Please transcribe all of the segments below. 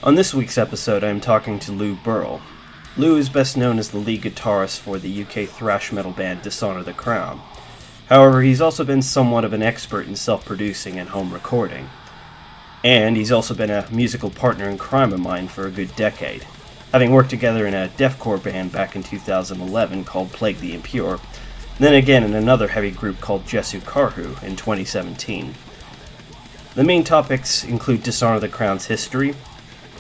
On this week's episode, I am talking to Lew Berl. Lew is best known as the lead guitarist for the UK thrash metal band Dishonour The Crown. However, he's also been somewhat of an expert in self-producing and home recording. And he's also been a musical partner in crime of mine for a good decade, having worked together in a deathcore band back in 2011 called Plague the Impure, then again in another heavy group called Jesu Karhu in 2017. The main topics include Dishonour The Crown's history,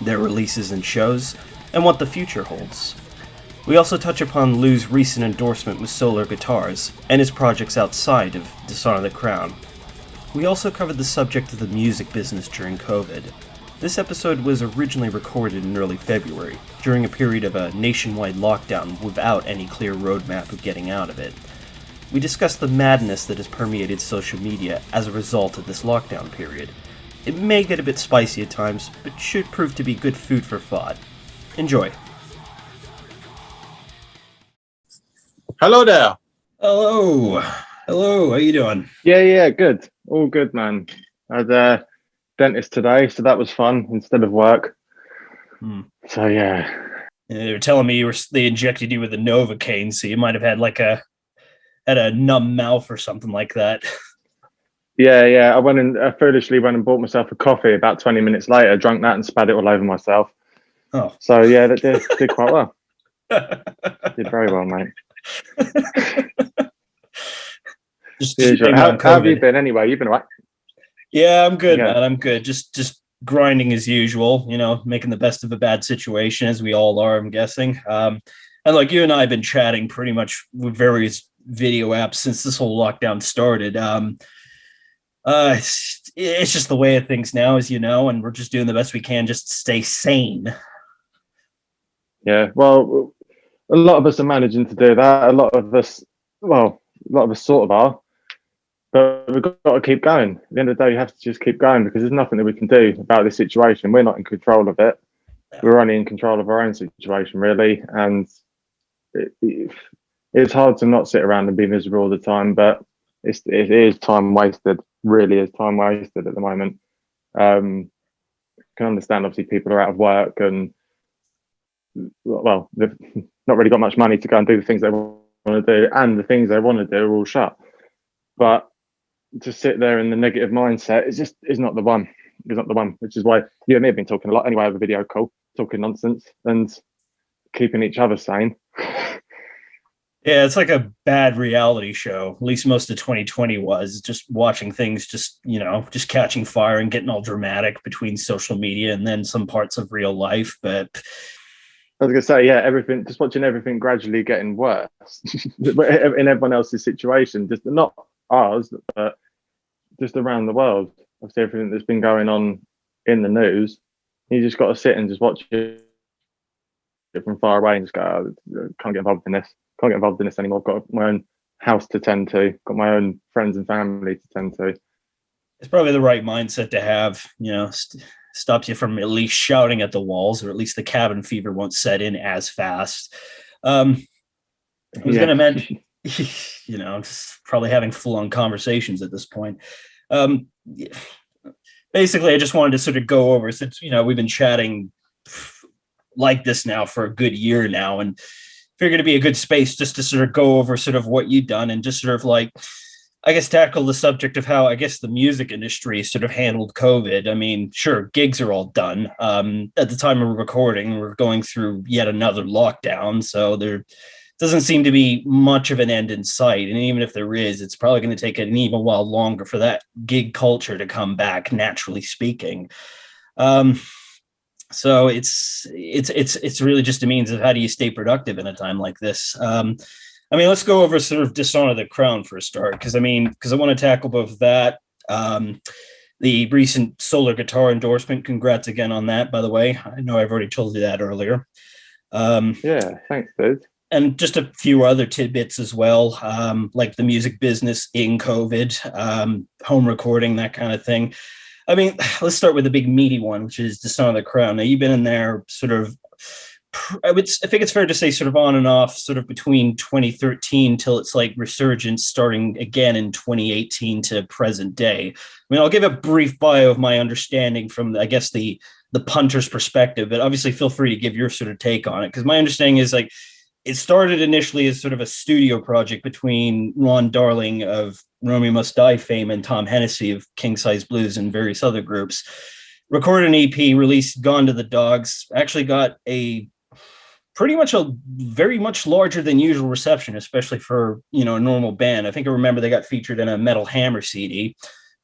their releases and shows, and what the future holds. We also touch upon Lew's recent endorsement with Solar Guitars, and his projects outside of Dishonour The Crown. We also covered the subject of the music business during COVID. This episode was originally recorded in early February, during a period of a nationwide lockdown without any clear roadmap of getting out of it. We discussed the madness that has permeated social media as a result of this lockdown period. It may get a bit spicy at times, but should prove to be good food for thought. Enjoy. Hello there. Hello. Hello, how you doing? Yeah, good. All good, man. I had a dentist today, so that was fun instead of work. So, yeah. They were telling me they injected you with a Novocaine, so you might have had had a numb mouth or something like that. Yeah. I foolishly went and bought myself a coffee about 20 minutes later, drank that and spat it all over myself. Oh. So, yeah, that did quite well. Did very well, mate. How have you been anyway? You've been all right? Yeah, I'm good, man. I'm good. Just grinding as usual, making the best of a bad situation, as we all are, I'm guessing. And like you and I have been chatting pretty much with various video apps since this whole lockdown started. It's just the way of things now, as you know, and we're just doing the best we can just to stay sane. Yeah, well, a lot of us are managing to do that. A lot of us sort of are. But we've got to keep going. At the end of the day, you have to just keep going because there's nothing that we can do about this situation. We're not in control of it. We're only in control of our own situation, really. And it's hard to not sit around and be miserable all the time, but it is time wasted. Really is time wasted at the moment. Can understand, obviously, people are out of work and, well, they've not really got much money to go and do the things they want to do, and the things they want to do are all shut. But to sit there in the negative mindset is not the one. It's not the one, which is why you and me have been talking a lot anyway over video call, talking nonsense and keeping each other sane. Yeah, it's like a bad reality show. At least most of 2020 was just watching things just catching fire and getting all dramatic between social media and then some parts of real life. But I was going to say, yeah, just watching everything gradually getting worse in everyone else's situation, just not ours, but just around the world. Obviously, everything that's been going on in the news, you just got to sit and just watch it from far away and just go, oh, can't get involved in this. Can't get involved in this anymore. I've got my own house to tend to, got my own friends and family to tend to. It's probably the right mindset to have, stops you from at least shouting at the walls, or at least the cabin fever won't set in as fast. I was going to mention, just probably having full-on conversations at this point. Basically, I just wanted to sort of go over, since, we've been chatting like this now for a good year now, and figured it'd be a good space just to sort of go over sort of what you've done and just sort of tackle the subject of how, the music industry sort of handled COVID. I mean, sure, gigs are all done. At the time of recording, we're going through yet another lockdown, so there doesn't seem to be much of an end in sight. And even if there is, it's probably going to take an even while longer for that gig culture to come back, naturally speaking. So it's really just a means of how do you stay productive in a time like this. Let's go over sort of Dishonour The Crown for a start, because I want to tackle both that, the recent Solar Guitar endorsement. Congrats again on that, by the way. I know I've already told you that earlier. Yeah, thanks, dude. And just a few other tidbits as well, like the music business in COVID, home recording, that kind of thing. Let's start with the big meaty one, which is Dishonour The Crown. Now, you've been in there sort of, I think it's fair to say sort of on and off, sort of between 2013 till it's like resurgence starting again in 2018 to present day. I'll give a brief bio of my understanding from, I guess, the the punter's perspective, but obviously feel free to give your sort of take on it. Because my understanding is like it started initially as sort of a studio project between Ron Darling of Romeo Must Die fame and Tom Hennessy of King Size Blues and various other groups. Recorded an EP, released Gone to the Dogs, actually got a pretty much a very much larger than usual reception, especially for, you know, a normal band. I think I remember they got featured in a Metal Hammer CD.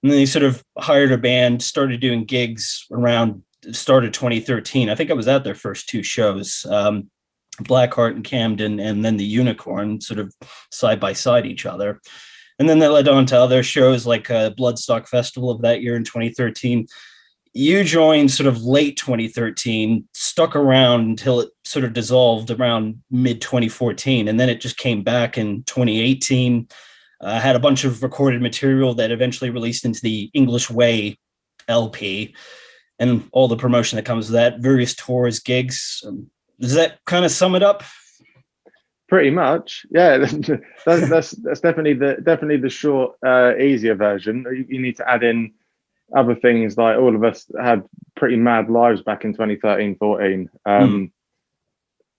And then they sort of hired a band, started doing gigs around started 2013. I think I was at their first two shows, Blackheart and Camden, and then the Unicorn, sort of side by side each other. And then that led on to other shows like Bloodstock Festival of that year in 2013. You joined sort of late 2013, stuck around until it sort of dissolved around mid 2014, and then it just came back in 2018. Had a bunch of recorded material that eventually released into the English Way LP, and all the promotion that comes with that, various tours, gigs. Does that kind of sum it up? Pretty much, yeah. that's definitely the short, easier version. You need to add in other things, like all of us had pretty mad lives back in 2013-14. A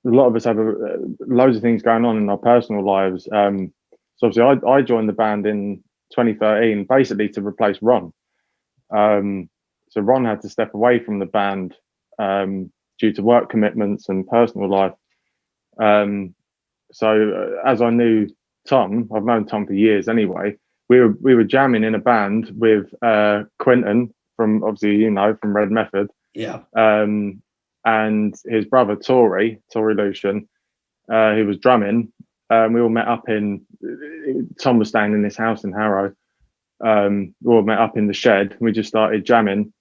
lot of us have loads of things going on in our personal lives. So obviously I joined the band in 2013 basically to replace Ron. So Ron had to step away from the band due to work commitments and personal life. So as I knew Tom, I've known Tom for years anyway. We were jamming in a band with Quentin from, obviously, you know, from Red Method. Yeah. And his brother Tory Lucian, who was drumming. We all met up in. Tom was staying in this house in Harrow. We all met up in the shed. We just started jamming,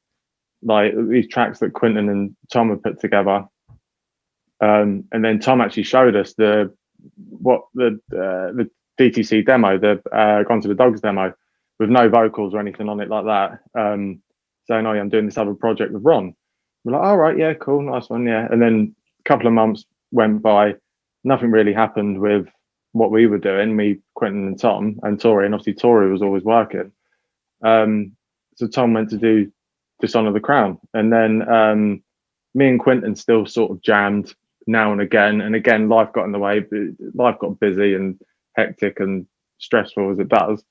like these tracks that Quentin and Tom had put together. And then Tom actually showed us the DTC demo, the Gone to the Dogs demo, with no vocals or anything on it like that. Saying, "Oh, yeah, I'm doing this other project with Ron." We're like, "All right, yeah, cool, nice one, yeah." And then a couple of months went by, nothing really happened with what we were doing, me, Quentin, and Tom, and Tori, and obviously Tori was always working. So Tom went to do Dishonour The Crown, and then me and Quentin still sort of jammed now and again life got in the way. Life got busy and hectic and stressful as it does.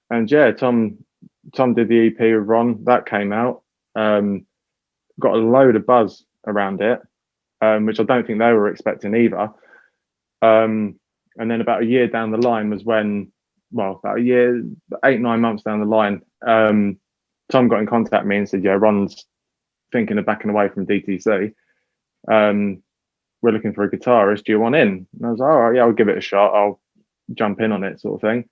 And yeah, Tom did the EP with Ron. That came out. Got a load of buzz around it, which I don't think they were expecting either. And then about a year down the line was when, well, about a year, 8-9 months down the line, Tom got in contact with me and said, "Yeah, Ron's thinking of backing away from DTC. We're looking for a guitarist. Do you want in?" And I was like, "All right, yeah, I'll give it a shot. I'll jump in on it," sort of thing.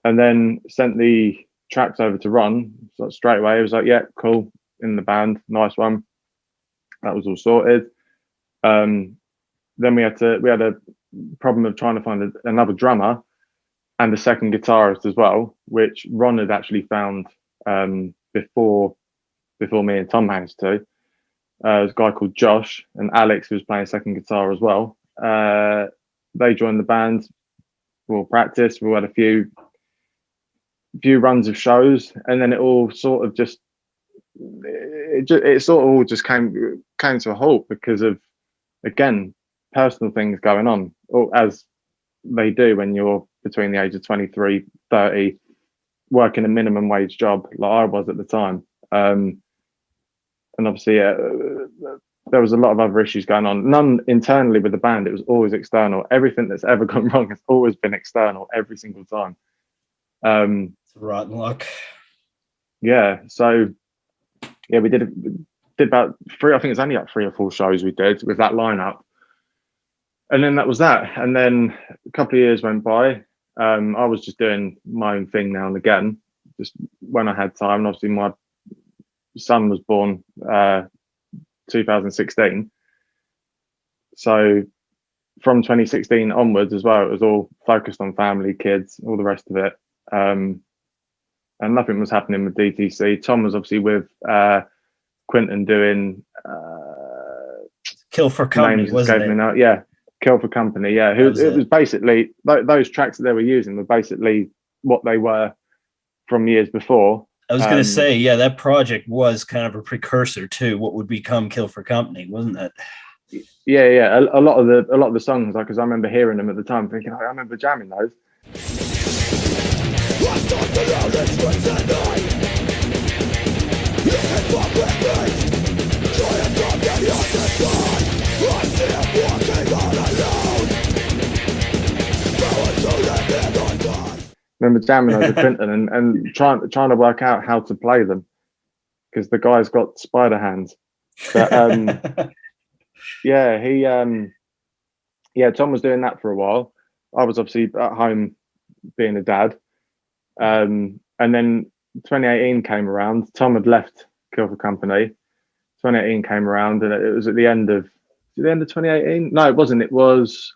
And then sent the tracks over to Ron. So straight away, he was like, "Yeah, cool, in the band, nice one." That was all sorted. Then we had a problem of trying to find another drummer and a second guitarist as well, which Ron had actually found before me and Tom managed to. There's a guy called Josh and Alex who was playing second guitar as well. They joined the band. We'll practice. We had a few runs of shows, and then it all sort of just all just came to a halt because of, again, personal things going on, or as they do when you're between the age of 23, 30, working a minimum wage job like I was at the time. And obviously there was a lot of other issues going on, none internally with the band. It was always external. Everything that's ever gone wrong has always been external every single time. Rotten luck. Yeah, so yeah, we did about 3, I think it's only like 3 or 4 shows we did with that lineup, and then that was that. And then a couple of years went by. I was just doing my own thing now and again, just when I had time. And obviously my son was born 2016, so from 2016 onwards as well, it was all focused on family, kids, all the rest of it. And nothing was happening with DTC. Tom was obviously with Quinton doing Kill for Company, wasn't it? Now. Yeah, Kill for Company. Yeah, it was basically those tracks that they were using were basically what they were from years before. I was going to say, yeah, that project was kind of a precursor to what would become Kill for Company, wasn't it? Yeah. A lot of the songs, like, because I remember hearing them at the time, thinking, I remember jamming those. Remember jamming over Quinton and trying to work out how to play them, because the guy's got spider hands. But Tom was doing that for a while. I was obviously at home being a dad. And then 2018 came around. Tom had left Kill for Company. 2018 came around, and it was at the end of 2018. No, it wasn't. It was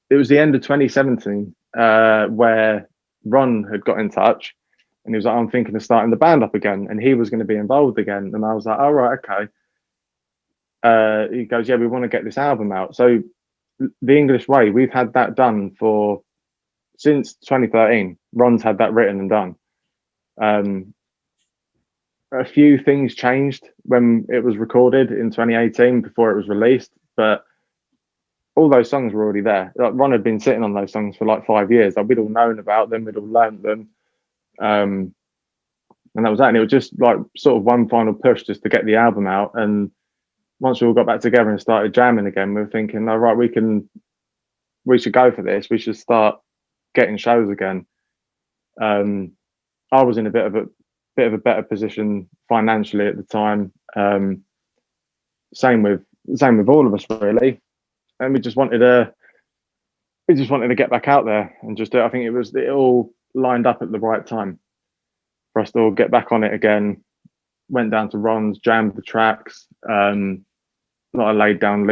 the end of 2017 where Ron had got in touch, and he was like, "I'm thinking of starting the band up again," and he was going to be involved again. And I was like, "Oh, right, okay." He goes, "Yeah, we want to get this album out." So The English Way, we've had that done since 2013. Ron's had that written and done. A few things changed when it was recorded in 2018 before it was released, but all those songs were already there. Like, Ron had been sitting on those songs for like 5 years. Like, we'd all known about them, we'd all learned them, and that was that. And it was just like sort of one final push just to get the album out. And once we all got back together and started jamming again, we were thinking, "Oh, right, we should go for this. We should start getting shows again." I was in a bit of a better position financially at the time. Same with all of us, really. And we just wanted to get back out there and just do it. I think it all lined up at the right time for us to all get back on it again. Went down to Ron's, jammed the tracks. I laid down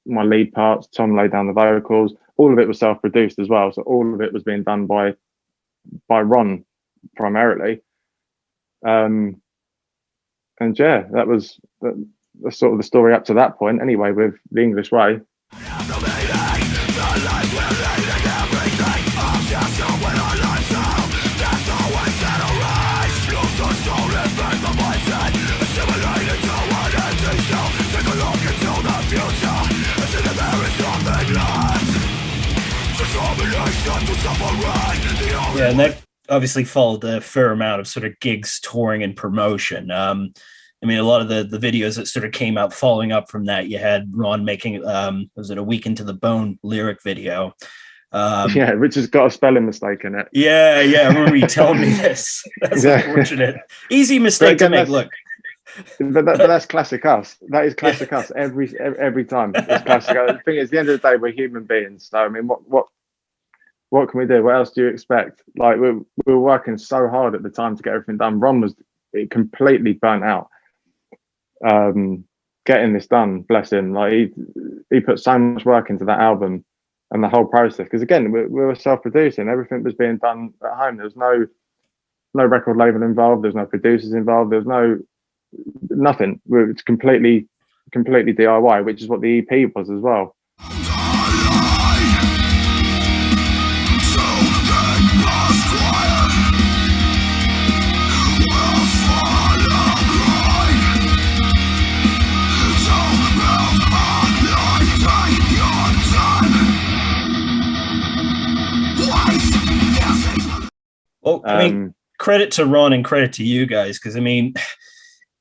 my lead parts. Tom laid down the vocals. All of it was self-produced as well, so all of it was being done by Ron primarily. And yeah, that's sort of the story up to that point. Anyway, with The English Way. Yeah, and that obviously followed a fair amount of sort of gigs, touring, and promotion. I mean, a lot of the videos that sort of came out following up from that, you had Ron making, was it A Week Into the Bone lyric video? Which has got a spelling mistake in it. Yeah, I remember you telling me this. That's unfortunate. Easy mistake to make. Look, but that's classic us. That is classic us every time. It's classic. The thing is, at the end of the day, we're human beings. So I mean, what can we do? What else do you expect? Like, we were working so hard at the time to get everything done. Ron was completely burnt out getting this done. Bless him. Like, he put so much work into that album and the whole process. Because again, we were self-producing. Everything was being done at home. There was no record label involved. There's no producers involved. There's nothing. It's completely DIY, which is what the EP was as well. Well, I mean, credit to Ron and credit to you guys, because I mean,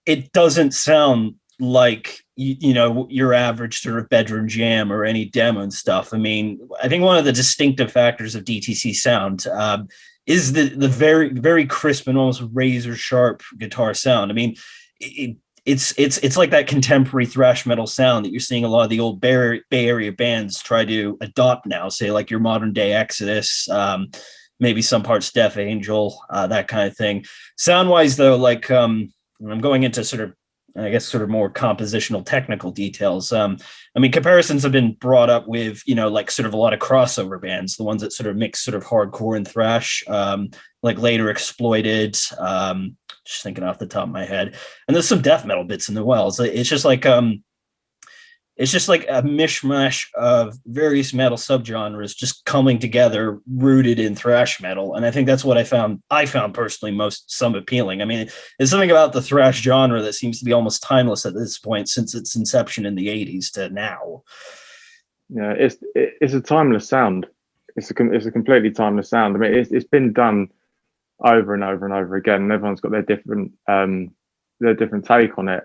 it doesn't sound like your average sort of bedroom jam or any demo and stuff. I mean, I think one of the distinctive factors of DTC sound is the very, very crisp and almost razor sharp guitar sound. I mean, it's like that contemporary thrash metal sound that you're seeing a lot of the old Bay Area bands try to adopt now, say like your modern day Exodus, maybe some parts Death Angel, that kind of thing. Sound wise though, like I'm going into sort of I guess sort of more compositional technical details. I mean, comparisons have been brought up with, like sort of a lot of crossover bands, the ones that sort of mix sort of hardcore and thrash, like Later Exploited, just thinking off the top of my head. And there's some death metal bits in the wells. It's just like a mishmash of various metal subgenres just coming together, rooted in thrash metal. And I think that's what I found personally some appealing. I mean, there's something about the thrash genre that seems to be almost timeless at this point, since its inception in the 80s to now. Yeah, it's a timeless sound. It's a completely timeless sound. I mean, it's been done over and over and over again, and everyone's got their different take on it.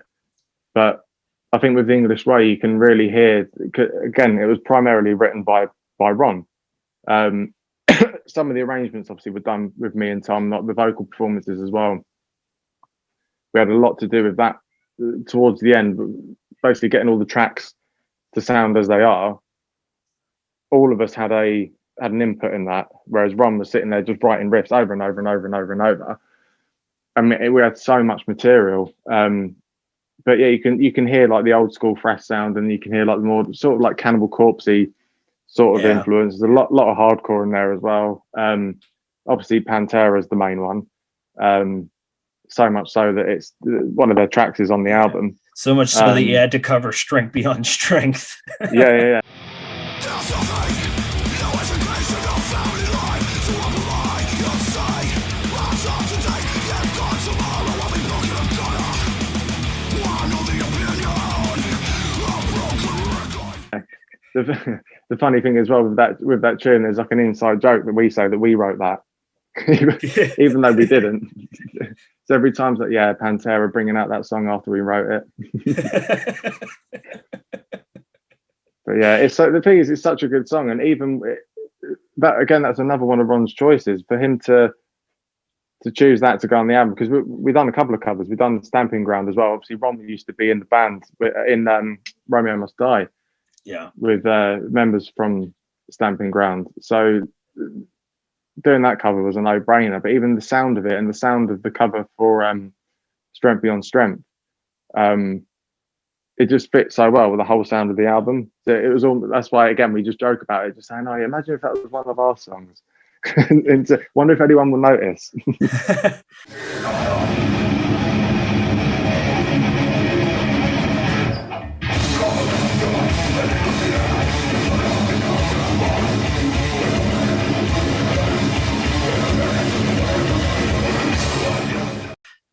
But I think with the English Way, you can really hear. Again, it was primarily written by Ron. Some of the arrangements obviously were done with me and Tom, not the vocal performances as well. We had a lot to do with that towards the end, basically getting all the tracks to sound as they are. All of us had an input in that, whereas Ron was sitting there just writing riffs over and over and over and over and over. I mean, we had so much material. But yeah, you can hear like the old school thrash sound, and you can hear like the more sort of like Cannibal Corpse-y sort of influence. There's a lot of hardcore in there as well. Obviously Pantera is the main one. So much so that it's one of their tracks is on the album. So much so that you had to cover Strength Beyond Strength. Yeah. The funny thing as well with that tune, there's like an inside joke that we say that we wrote that, even though we didn't. So every time that Pantera bringing out that song after we wrote it. But yeah, the thing is, it's such a good song, and even that again, that's another one of Ron's choices for him to choose that to go on the album, because we've done a couple of covers. We've done Stamping Ground as well. Obviously, Ron used to be in the band in Romeo Must Die. Yeah, with members from Stamping Ground. So doing that cover was a no-brainer. But even the sound of it and the sound of the cover for Strength Beyond Strength, it just fits so well with the whole sound of the album. So it was all. That's why again we just joke about it, just saying, "Oh, imagine if that was one of our songs." And wonder if anyone will notice.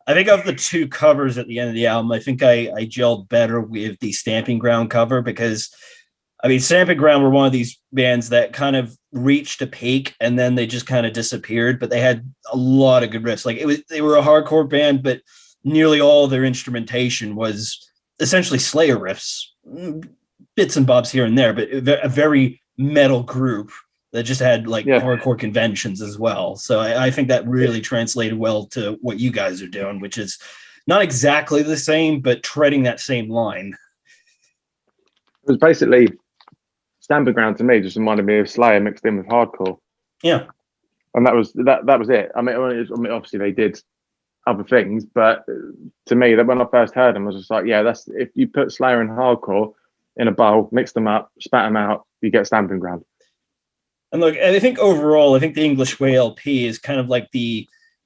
I think of the two covers at the end of the album, I think I gelled better with the Stamping Ground cover, because I mean, Stamping Ground were one of these bands that kind of reached a peak and then they just kind of disappeared, but they had a lot of good riffs. Like they were a hardcore band, but nearly all their instrumentation was essentially Slayer riffs, bits and bobs here and there, but a very metal group that just had hardcore conventions as well. So I think that really translated well to what you guys are doing, which is not exactly the same, but treading that same line. It was basically Stamping Ground to me just reminded me of Slayer mixed in with hardcore. Yeah. And that was it. I mean, obviously they did other things, but to me, that when I first heard them, I was just like, yeah, that's, if you put Slayer and hardcore in a bowl, mix them up, spat them out, you get Stamping Ground. And look, I think overall, the English Way LP is kind of like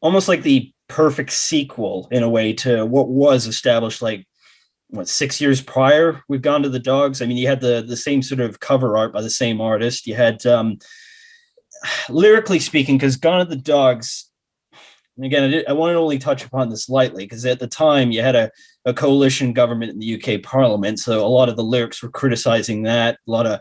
almost like the perfect sequel in a way to what was established 6 years prior. We've Gone to the Dogs. I mean, you had the same sort of cover art by the same artist. You had, lyrically speaking, because Gone to the Dogs, and again, I want to only touch upon this lightly, because at the time you had a coalition government in the UK Parliament, so a lot of the lyrics were criticizing that, a lot of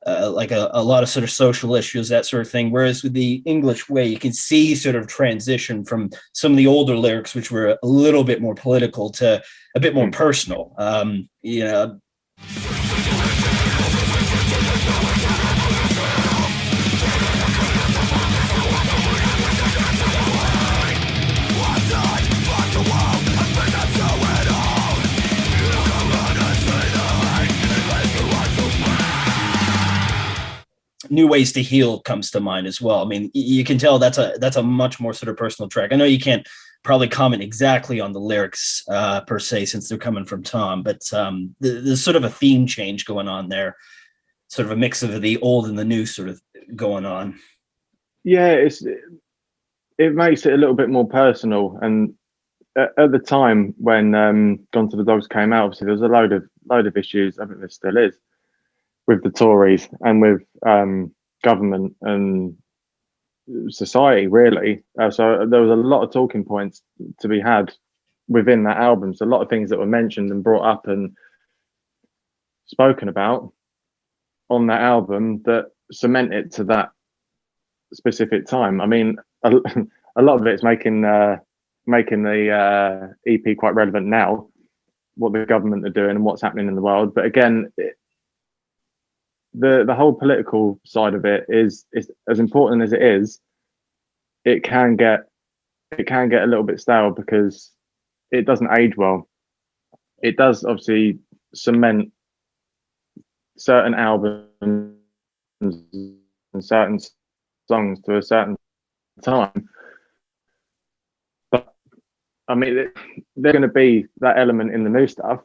a lot of sort of social issues, that sort of thing. Whereas with the English Way, you can see sort of transition from some of the older lyrics, which were a little bit more political, to a bit more personal. New Ways to Heal comes to mind as well. I mean, you can tell that's a much more sort of personal track. I know you can't probably comment exactly on the lyrics per se, since they're coming from Tom, but there's sort of a theme change going on there, sort of a mix of the old and the new sort of going on. Yeah, it makes it a little bit more personal. And at the time when Gone to the Dogs came out, obviously there was a load of issues. I think there still is with the Tories and with government and society, really. So there was a lot of talking points to be had within that album. So a lot of things that were mentioned and brought up and spoken about on that album that cement it to that specific time. I mean, a lot of it's making the EP quite relevant now, what the government are doing and what's happening in the world. But again, the whole political side of it is as important as it is. It can get a little bit stale because it doesn't age well. It does obviously cement certain albums and certain songs to a certain time. But I mean, there's going to be that element in the new stuff.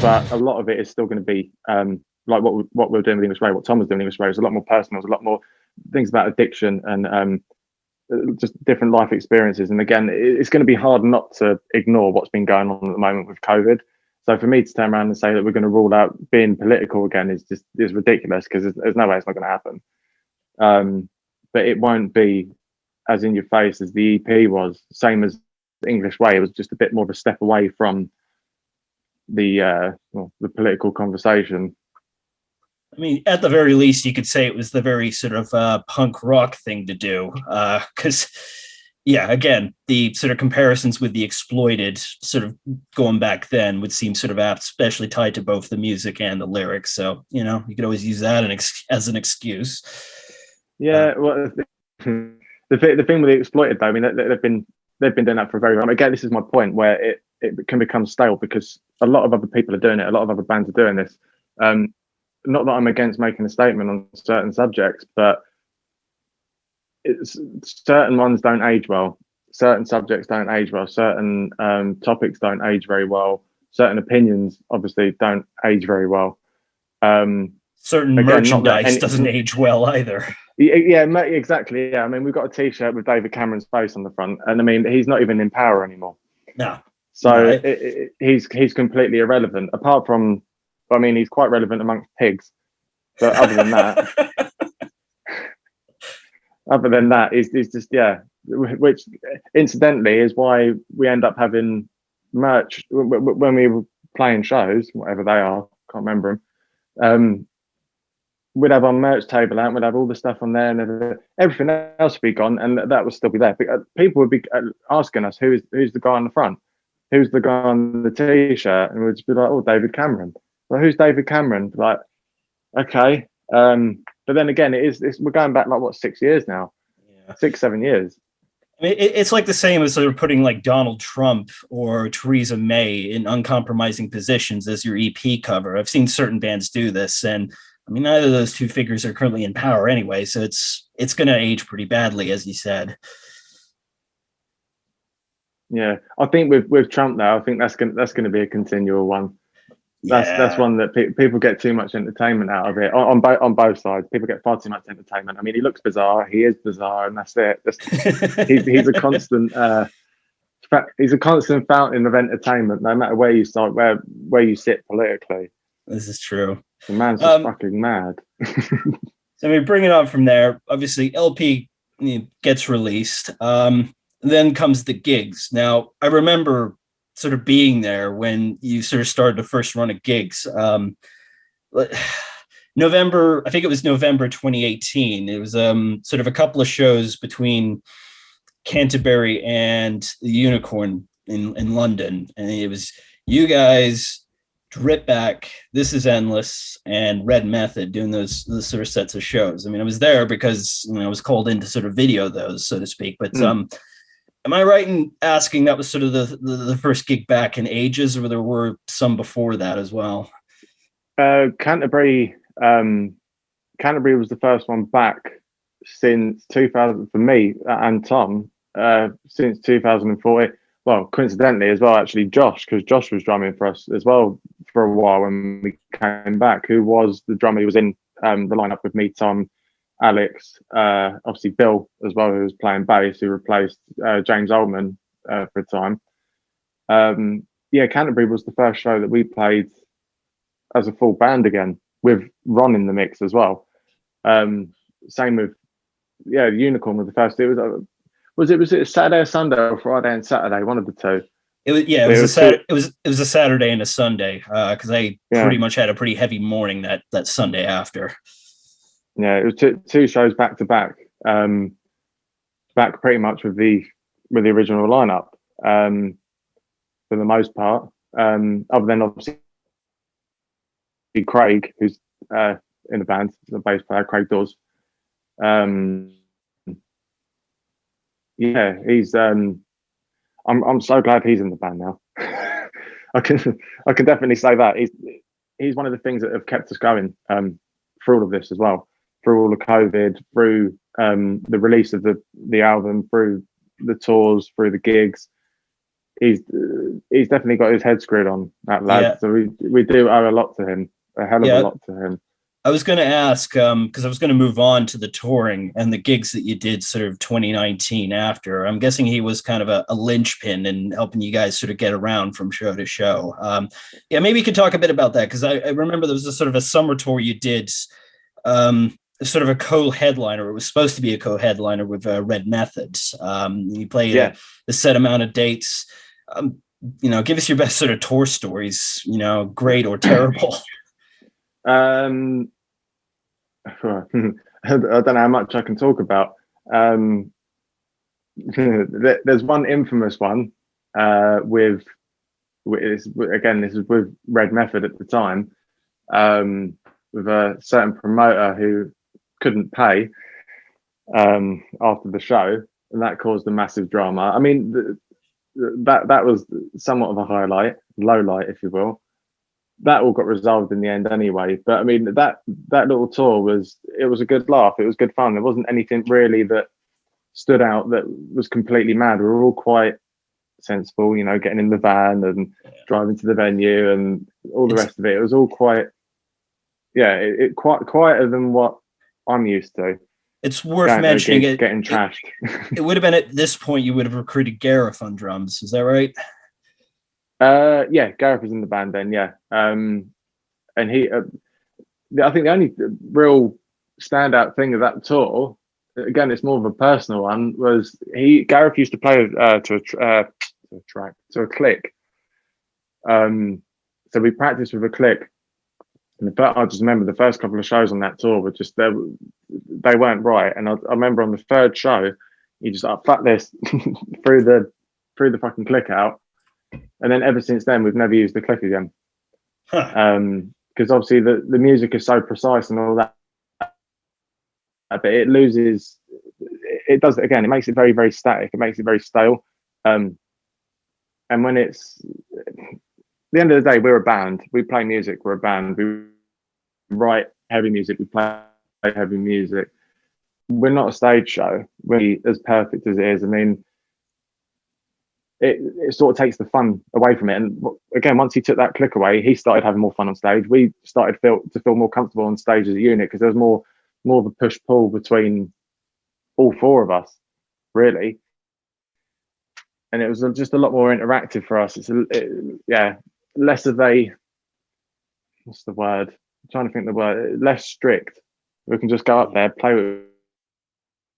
But a lot of it is still going to be like what we're doing with English Way, what Tom was doing with English Way was a lot more personal, was a lot more things about addiction and just different life experiences. And again, it's going to be hard not to ignore what's been going on at the moment with COVID. So for me to turn around and say that we're going to rule out being political again is ridiculous, because there's no way it's not going to happen. But it won't be as in your face as the EP was. Same as English Way, it was just a bit more of a step away from the political conversation. I mean, at the very least, you could say it was the very sort of punk rock thing to do, because, yeah, again, the sort of comparisons with the Exploited sort of going back then would seem sort of apt, especially tied to both the music and the lyrics. So, you know, you could always use that as an excuse. Yeah, well, the thing with the Exploited, though, I mean, they've been doing that for a very long time. Again, this is my point, where it can become stale because a lot of other people are doing it. A lot of other bands are doing this. Not that I'm against making a statement on certain subjects, but certain ones don't age well. Certain subjects don't age well. Certain topics don't age very well. Certain opinions obviously don't age very well. Certain merchandise doesn't age well either. Yeah, exactly. Yeah, I mean, we've got a T-shirt with David Cameron's face on the front, and I mean, he's not even in power anymore. No. So he's completely irrelevant. Apart from, I mean, he's quite relevant amongst pigs, but other than that, he's just, yeah. Which incidentally is why we end up having merch when we were playing shows, whatever they are. Can't remember them. We'd have our merch table out, we'd have all the stuff on there, and everything else would be gone, and that would still be there. People would be asking us, who's the guy on the front? Who's the guy on the T-shirt? And we'd just be like, oh, David Cameron. Well, who's David Cameron? Like, okay. But then again, we're going back like, what, 6 years now? Yeah. 6, 7 years. I mean, it's like the same as sort of putting like Donald Trump or Theresa May in uncompromising positions as your EP cover. I've seen certain bands do this, and I mean, neither of those two figures are currently in power anyway, so it's going to age pretty badly, as you said. Yeah, I think with Trump now, I think that's going to be a continual one. That's one that people get too much entertainment out of it on both sides. People get far too much entertainment. I mean, he looks bizarre, he is bizarre, and that's it. He's a constant. He's a constant fountain of entertainment, no matter where you start, where you sit politically. This is true. The man's just fucking mad. So I mean, bring it on from there. Obviously, LP gets released. Then comes the gigs. Now, I remember sort of being there when you sort of started the first run of gigs. November, I think it was November 2018. It was sort of a couple of shows between Canterbury and the Unicorn in London. And it was you guys, Dripback, This Is Endless, and Red Method doing those sort of sets of shows. I mean, I was there because I was called in to sort of video those, so to speak. But Mm. am I right in asking that was sort of the first gig back in ages, or there were some before that as well? Canterbury, Canterbury was the first one back since 2000 for me and Tom, since 2004. Well, coincidentally as well, actually, because Josh was drumming for us as well for a while when we came back. Who was the drummer? He was in the lineup with me, Tom, Alex, obviously Bill as well, who was playing bass, who replaced James Oldman for a time. Yeah, Canterbury was the first show that we played as a full band again, with Ron in the mix as well. Same with Unicorn was the first. It was it Saturday or Sunday or Friday and Saturday, one of the two. It was yeah, it was a Saturday. It was a Saturday and a Sunday because I Yeah, pretty much had a pretty heavy morning that Sunday after. yeah, it was two shows back to back, back pretty much with the original lineup, for the most part. Other than obviously Craig, who's in the band, the bass player, Craig Dawes. Yeah, he's I'm so glad he's in the band now. I can definitely say that he's one of the things that have kept us going through all of this as well, through all the COVID, through the release of the album, through the tours, through the gigs. He's definitely got his head screwed on, that lad. Yeah, So we do owe a lot to him, a hell of a yeah. lot to him. I was going to ask because I was going to move on to the touring and the gigs that you did sort of 2019 after. I'm guessing he was kind of a linchpin in helping you guys sort of get around from show to show. Yeah, maybe you could talk a bit about that because I remember there was a sort of a summer tour you did, sort of a co-headliner. It was supposed to be a co-headliner with Red Methods. You played Yeah. a set amount of dates. Give us your best sort of tour stories. Great or terrible. Um, I don't know how much I can talk about. There's one infamous one this is with Red Method at the time, with a certain promoter who couldn't pay after the show, and that caused a massive drama. I mean, that was somewhat of a low light, if you will. That all got resolved in the end anyway. But I mean, that little tour was a good laugh. It was good fun. There wasn't anything really that stood out that was completely mad. We were all quite sensible, getting in the van and driving to the venue and all the rest of it. It was all quite, quite quieter than what I'm used to. It's worth mentioning getting trashed. It would have been at this point you would have recruited Gareth on drums. Is that right? Yeah, Gareth was in the band then. Yeah, and he, I think the only real standout thing of that tour, again, it's more of a personal one, was Gareth used to play to a click. So we practiced with a click. And I just remember the first couple of shows on that tour were just they weren't right. And I remember on the third show, he just fuck this threw the fucking click out. And then ever since then, we've never used the click again. Because obviously the music is so precise and all that, but it loses. It does it again. It makes it very, very static. It makes it very stale. And when it's the end of the day, we're a band. We play music. We're a band. We write heavy music. We play heavy music. We're not a stage show. We're as perfect as it is. I mean, it sort of takes the fun away from it. And again, once he took that click away, he started having more fun on stage. We started to feel more comfortable on stage as a unit because there was more of a push pull between all four of us, really. And it was just a lot more interactive for us. Less of a, what's the word? I'm trying to think the word. Less strict. We can just go up there, play what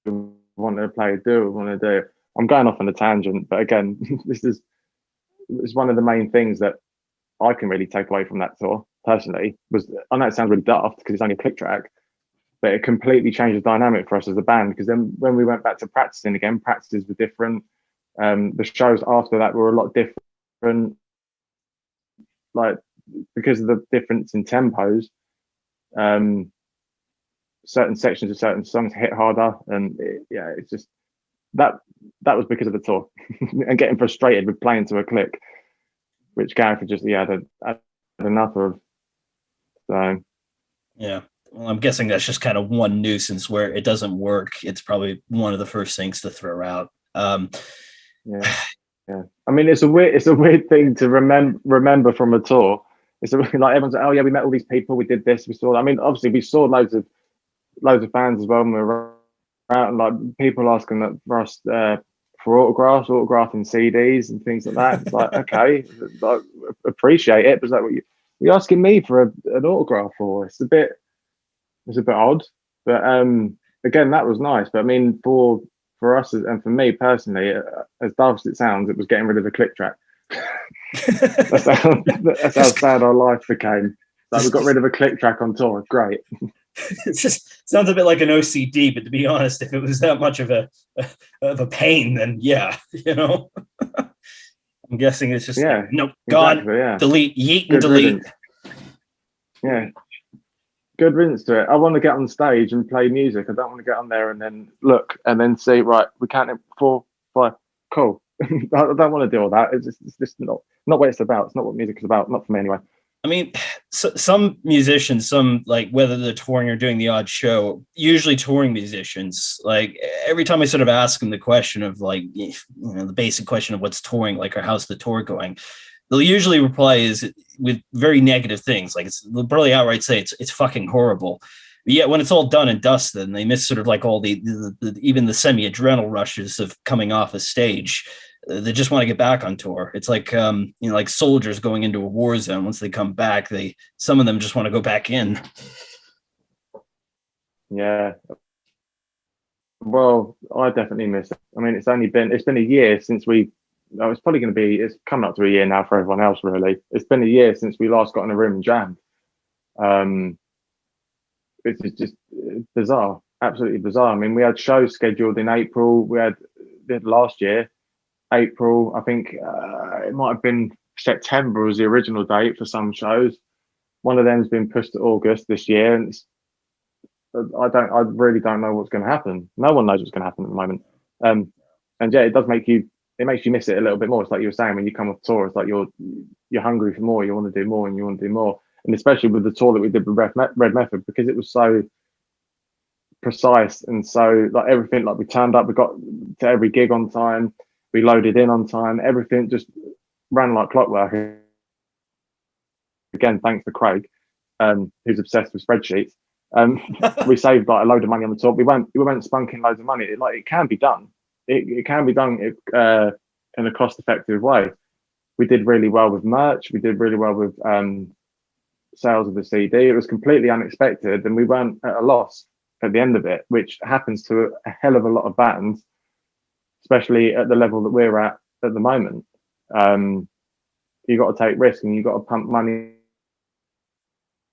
we want to play, do what we want to do. I'm going off on a tangent, but again, it's one of the main things that I can really take away from that tour personally. I know it sounds really daft because it's only a click track, but it completely changed the dynamic for us as a band. Because then when we went back to practicing again, practices were different. The shows after that were a lot different. Like because of the difference in tempos, certain sections of certain songs hit harder, and it's just that was because of the tour and getting frustrated with playing to a click, which Gareth had just had enough of. So yeah. Well, I'm guessing that's just kind of one nuisance where it doesn't work. It's probably one of the first things to throw out. Yeah. I mean, it's a weird thing to remember from a tour. It's like everyone's like, oh yeah, we met all these people, we did this, we saw. I mean, obviously we saw loads of fans as well when we were out, and like people asking that for us for autographing CDs and things like that. It's like, okay, like, appreciate it, but it's like, what you asking me for an autograph for? It's a bit odd, but again, that was nice. But I mean, for us and for me personally, as daft as it sounds, it was getting rid of the click track. that's how sad our life became. Like, we got rid of a click track on tour. Great. It just sounds a bit like an OCD, but to be honest, if it was that much of a pain, then yeah, I'm guessing it's just like, nope, gone, delete, yeet, and delete. Riddance. Yeah. Good riddance to it. I want to get on stage and play music. I don't want to get on there and then look and then say, right, we count it 4, 5, cool. I don't want to do all that. It's just not what it's about. It's not what music is about. Not for me anyway. I mean, some musicians, like whether they're touring or doing the odd show, usually touring musicians, like every time I sort of ask them the question of like, the basic question of what's touring like, or how's the tour going, they'll usually reply is with very negative things. Like they'll probably outright say it's fucking horrible. But yet when it's all done and dusted, and they miss sort of like all the even the semi-adrenal rushes of coming off a stage, they just want to get back on tour. It's like like soldiers going into a war zone. Once they come back, some of them just want to go back in. Yeah. Well, I definitely miss it. I mean, it's been a year since it's probably going to be, it's coming up to a year now for everyone else, really. It's been a year since we last got in a room and jammed. It's just bizarre, absolutely bizarre. I mean, we had shows scheduled in April. We did last year, April. I think it might have been September was the original date for some shows. One of them's been pushed to August this year, and I really don't know what's going to happen. No one knows what's going to happen at the moment. And yeah, it makes you miss it a little bit more. It's like you were saying, when you come off tour, it's like you're hungry for more. You want to do more, and you want to do more. And especially with the tour that we did with Red Method, because it was so precise and so like everything. Like we turned up, we got to every gig on time, we loaded in on time. Everything just ran like clockwork. Again, thanks to Craig, who's obsessed with spreadsheets. We saved like a load of money on the tour. We weren't spunking loads of money. It can be done. It can be done in a cost-effective way. We did really well with merch. We did really well with sales of the CD. It was completely unexpected, and we weren't at a loss at the end of it, which happens to a hell of a lot of bands, especially at the level that we're at the moment. You got to take risks, and you got to pump money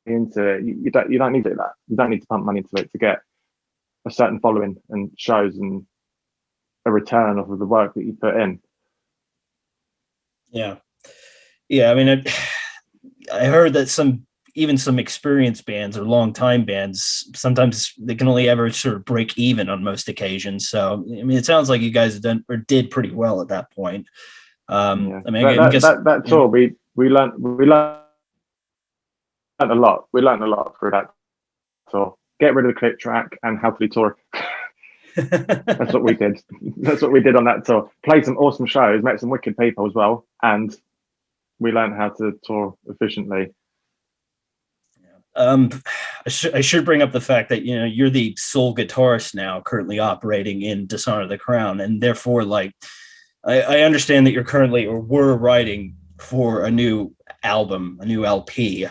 into it. You don't need to do that. You don't need to pump money into it to get a certain following and shows and a return off of the work that you put in. Yeah. I mean, I heard that some experienced bands or long time bands, sometimes they can only ever sort of break even on most occasions. So, I mean, it sounds like you guys did pretty well at that point. I mean, that tour, we learned a lot. We learned a lot through that tour. Get rid of the click track and how to do tour. That's what we did. That's what we did on that tour. Played some awesome shows, met some wicked people as well, and we learned how to tour efficiently. I should bring up the fact that you're the sole guitarist now, currently operating in Dishonour The Crown, and therefore, like, I understand that you're currently or were writing for a new album, a new LP.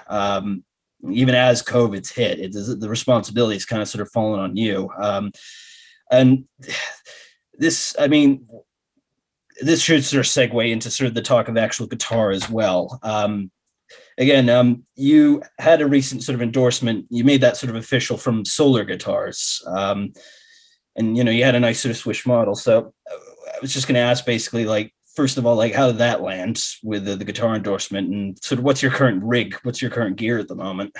Even as COVID's hit, the responsibility is kind of sort of fallen on you. And this, I mean, this should sort of segue into sort of the talk of actual guitar as well. Again, you had a recent sort of endorsement. You made that sort of official from Solar Guitars. And, you had a nice sort of Swish model. So I was just going to ask basically, like, first of all, like, how did that land with the guitar endorsement, and sort of what's your current rig? What's your current gear at the moment?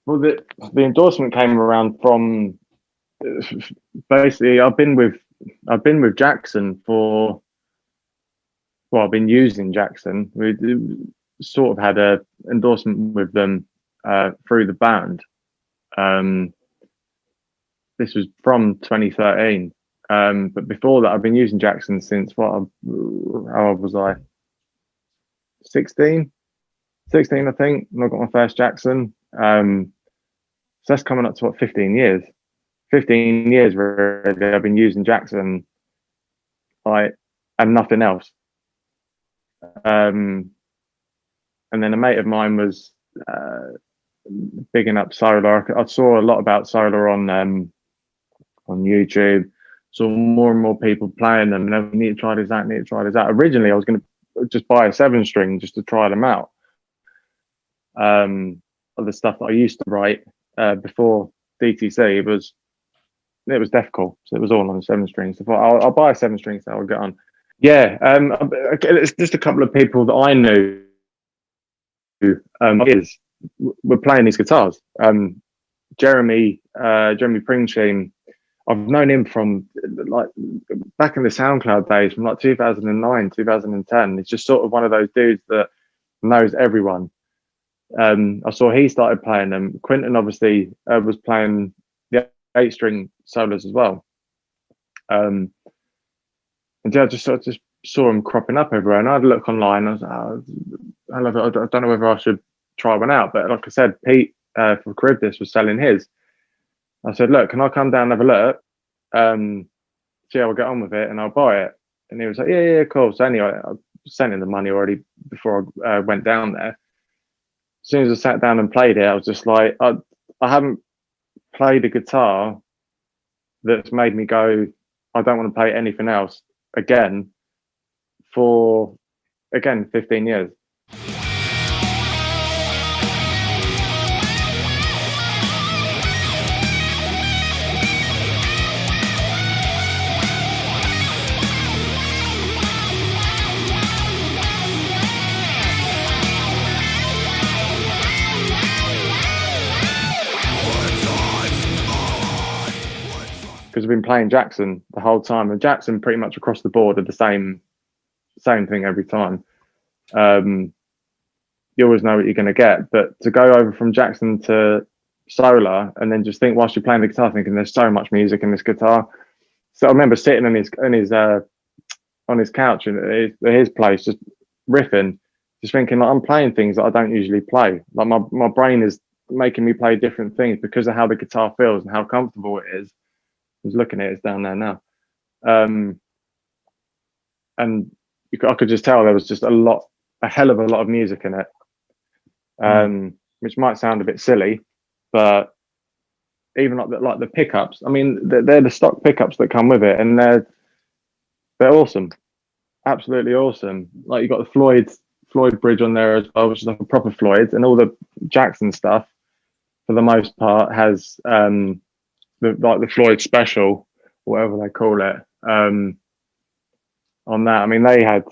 Well, the endorsement came around from basically I've been with Jackson for, well, I've been using Jackson. We sort of had a endorsement with them through the band. This was from 2013. But before that, I've been using Jackson since how old was I? 16, I think. And I got my first Jackson. So that's coming up to what, 15 years. 15 years really. I've been using Jackson, like, and nothing else. And then a mate of mine was bigging up Solar. I saw a lot about Solar on YouTube. Saw more and more people playing them, and we need to try this out, Originally, I was going to just buy a 7-string just to try them out. Of the stuff that I used to write before DTC, it was Defcon, so it was all on 7-strings. So I thought, I'll buy a 7-string, so I'll get on. Yeah, it's just a couple of people that I knew were playing these guitars. Jeremy Pringsheen, I've known him from like back in the SoundCloud days, from like 2009, 2010. It's just sort of one of those dudes that knows everyone. I saw he started playing them. Quentin obviously was playing the 8-string solos as well. And yeah, I just saw him cropping up everywhere. And I had a look online. I was like, I don't know whether I should try one out. But like I said, Pete from Charybdis was selling his. I said, look, can I come down and have a look? See how I get on with it, and I'll buy it. And he was like, yeah, cool. So anyway, I sent him the money already before I went down there. As soon as I sat down and played it, I was just like, I haven't played a guitar that's made me go, I don't want to play anything else again for 15 years. Because I've been playing Jackson the whole time, and Jackson pretty much across the board are the same thing every time. You always know what you're going to get, but to go over from Jackson to Solar and then just think whilst you're playing the guitar, thinking there's so much music in this guitar. So I remember sitting on his couch in his place, just riffing, just thinking like I'm playing things that I don't usually play. Like my brain is making me play different things because of how the guitar feels and how comfortable it is. I was looking at it, it's down there now. And I could just tell there was just a hell of a lot of music in it, which might sound a bit silly, but even like the pickups, I mean, they're the stock pickups that come with it, and they're awesome, absolutely awesome. Like you got the Floyd bridge on there as well, which is like a proper Floyd, and all the Jackson stuff for the most part has the Floyd special, whatever they call it. On that, I mean, they had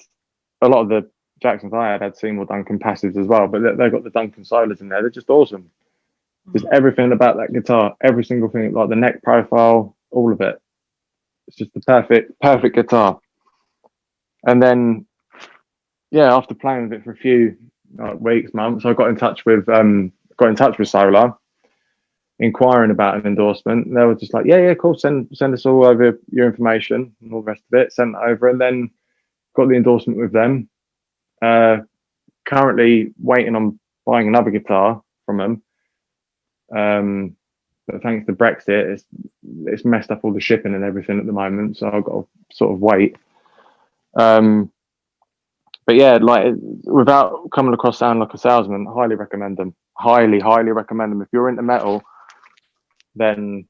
a lot of the Jacksons I had Seymour Duncan passives as well, but they've got the Duncan solos in there. They're just awesome. Just everything about that guitar, every single thing, like the neck profile, all of it. It's just the perfect guitar. And then, yeah, after playing with it for a few weeks, months, I got in touch with Solar, inquiring about an endorsement. And they were just like, yeah, cool. Send us all over your information and all the rest of it. Sent it over, and then got the endorsement with them. Currently waiting on buying another guitar from them. But thanks to Brexit, it's messed up all the shipping and everything at the moment. So I've got to sort of wait. But yeah, like without coming across sound like a salesman, highly recommend them. Highly recommend them. If you're into metal, then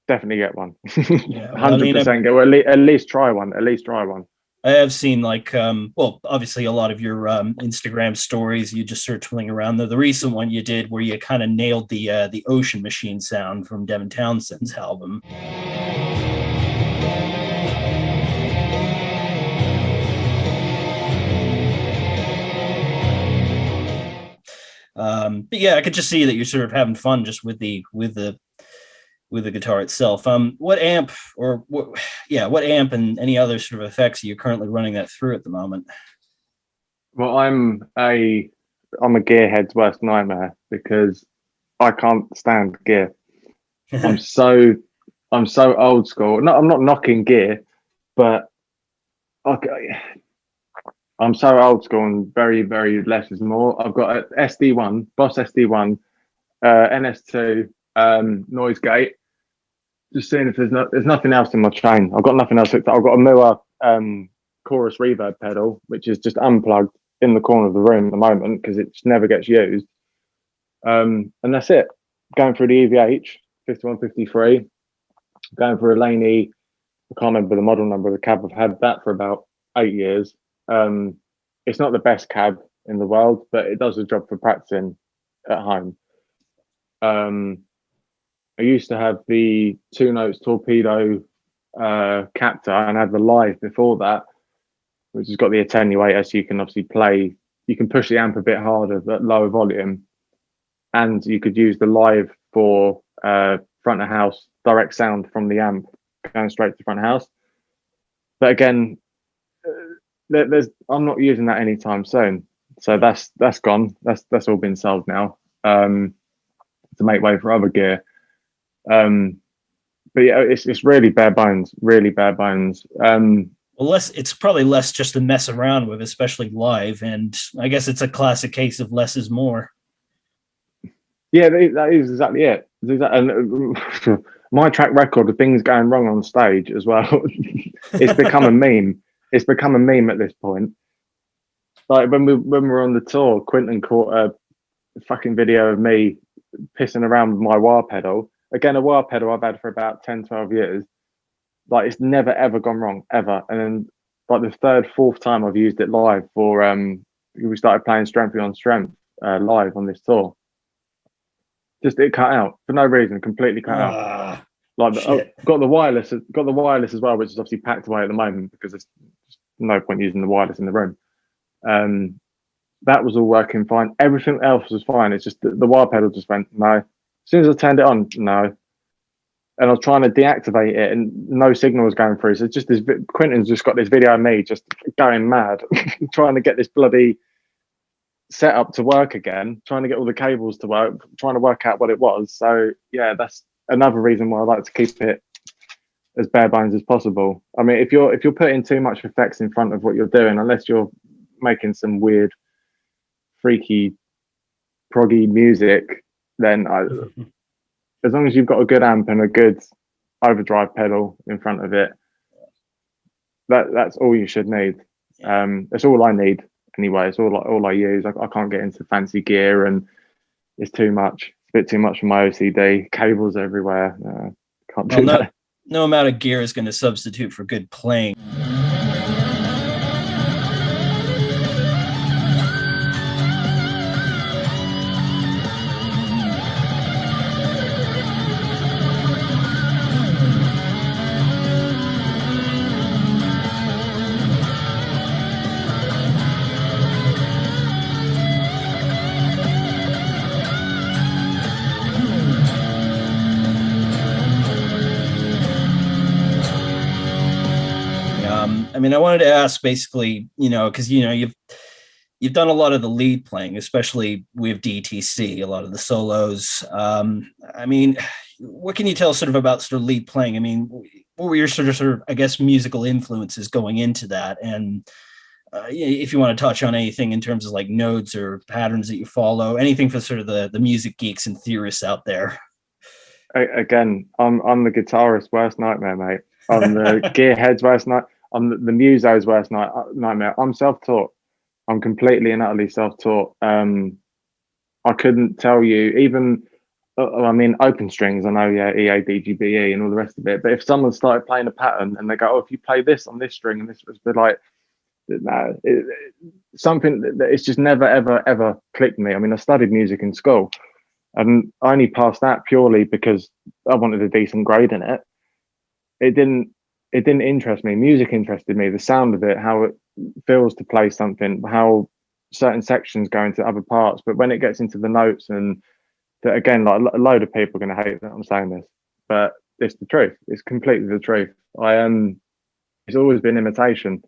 definitely get one. 100% get. Well, at least try one. I have seen like obviously a lot of your Instagram stories. You just start tooling around. The recent one you did where you kind of nailed the Ocean Machine sound from Devin Townsend's album. But yeah, I could just see that you're sort of having fun just with the guitar itself. What amp what amp and any other sort of effects are you currently running that through at the moment? Well, I'm a gearhead's worst nightmare because I can't stand gear. I'm so I'm so old school. No, I'm not knocking gear, but okay, I'm so old school and very, very less is more. I've got a SD1, Boss SD1, NS2, noise gate. Just seeing if there's nothing else in my chain. I've got nothing else. I've got a Moa chorus reverb pedal, which is just unplugged in the corner of the room at the moment because it just never gets used. And that's it. Going through the EVH 5153, going through a Laney. I can't remember the model number of the cab. I've had that for about 8 years. It's not the best cab in the world, but it does the job for practicing at home. I used to have the Two Notes Torpedo captor and had the Live before that, which has got the attenuator, so you can obviously play. You can push the amp a bit harder at lower volume, and you could use the Live for front of house direct sound from the amp going straight to front of house. But again, I'm not using that anytime soon, so that's gone. That's all been sold now to make way for other gear. But yeah, it's really bare bones, really bare bones. Well, it's probably less just to mess around with, especially live, and I guess it's a classic case of less is more. Yeah, that is exactly it. And my track record of things going wrong on stage as well. It's become a meme. It's become a meme at this point. Like when we were on the tour, Quentin caught a fucking video of me pissing around with my wah pedal. Again, a wah pedal I've had for about 10, 12 years. Like it's never ever gone wrong ever. And then like the third, fourth time I've used it live for we started playing Strength Beyond Strength live on this tour. Just it cut out for no reason, completely cut out. Like got the wireless as well, which is obviously packed away at the moment because there's no point using the wireless in the room. That was all working fine. Everything else was fine. It's just the wire pedal just went no. As soon as I turned it on, no. And I was trying to deactivate it, and no signal was going through. So it's just this. Quentin's just got this video of me just going mad, trying to get this bloody setup to work again, trying to get all the cables to work, trying to work out what it was. So yeah, that's another reason why I like to keep it as bare bones as possible. I mean, if you're putting too much effects in front of what you're doing, unless you're making some weird, freaky, proggy music, then as long as you've got a good amp and a good overdrive pedal in front of it, that's all you should need. That's all I need anyway. It's all I use. I can't get into fancy gear, and it's too much. It's a bit too much for my OCD. Cables everywhere. Can't do that. No amount of gear is going to substitute for good playing. I mean, I wanted to ask basically, because you've done a lot of the lead playing, especially with DTC, a lot of the solos. I mean, what can you tell sort of about sort of lead playing? I mean, what were your sort of I guess musical influences going into that? And if you want to touch on anything in terms of like nodes or patterns that you follow, anything for sort of the music geeks and theorists out there. Again, I'm the guitarist's worst nightmare, mate. I'm the gearhead's worst nightmare. I'm the muso's worst nightmare. I'm self-taught. I'm completely and utterly self-taught. I couldn't tell you even. I mean, open strings. I know, yeah, E, A, D, G, B, E, and all the rest of it. But if someone started playing a pattern and they go, "Oh, if you play this on this string and this," was like, no, something that it's just never, ever, ever clicked me. I mean, I studied music in school, and I only passed that purely because I wanted a decent grade in it. It didn't interest me. Music interested me, the sound of it, how it feels to play something, how certain sections go into other parts, but when it gets into the notes, and that, again, like a load of people are going to hate that I'm saying this, but it's the truth. It's completely the truth. It's always been imitation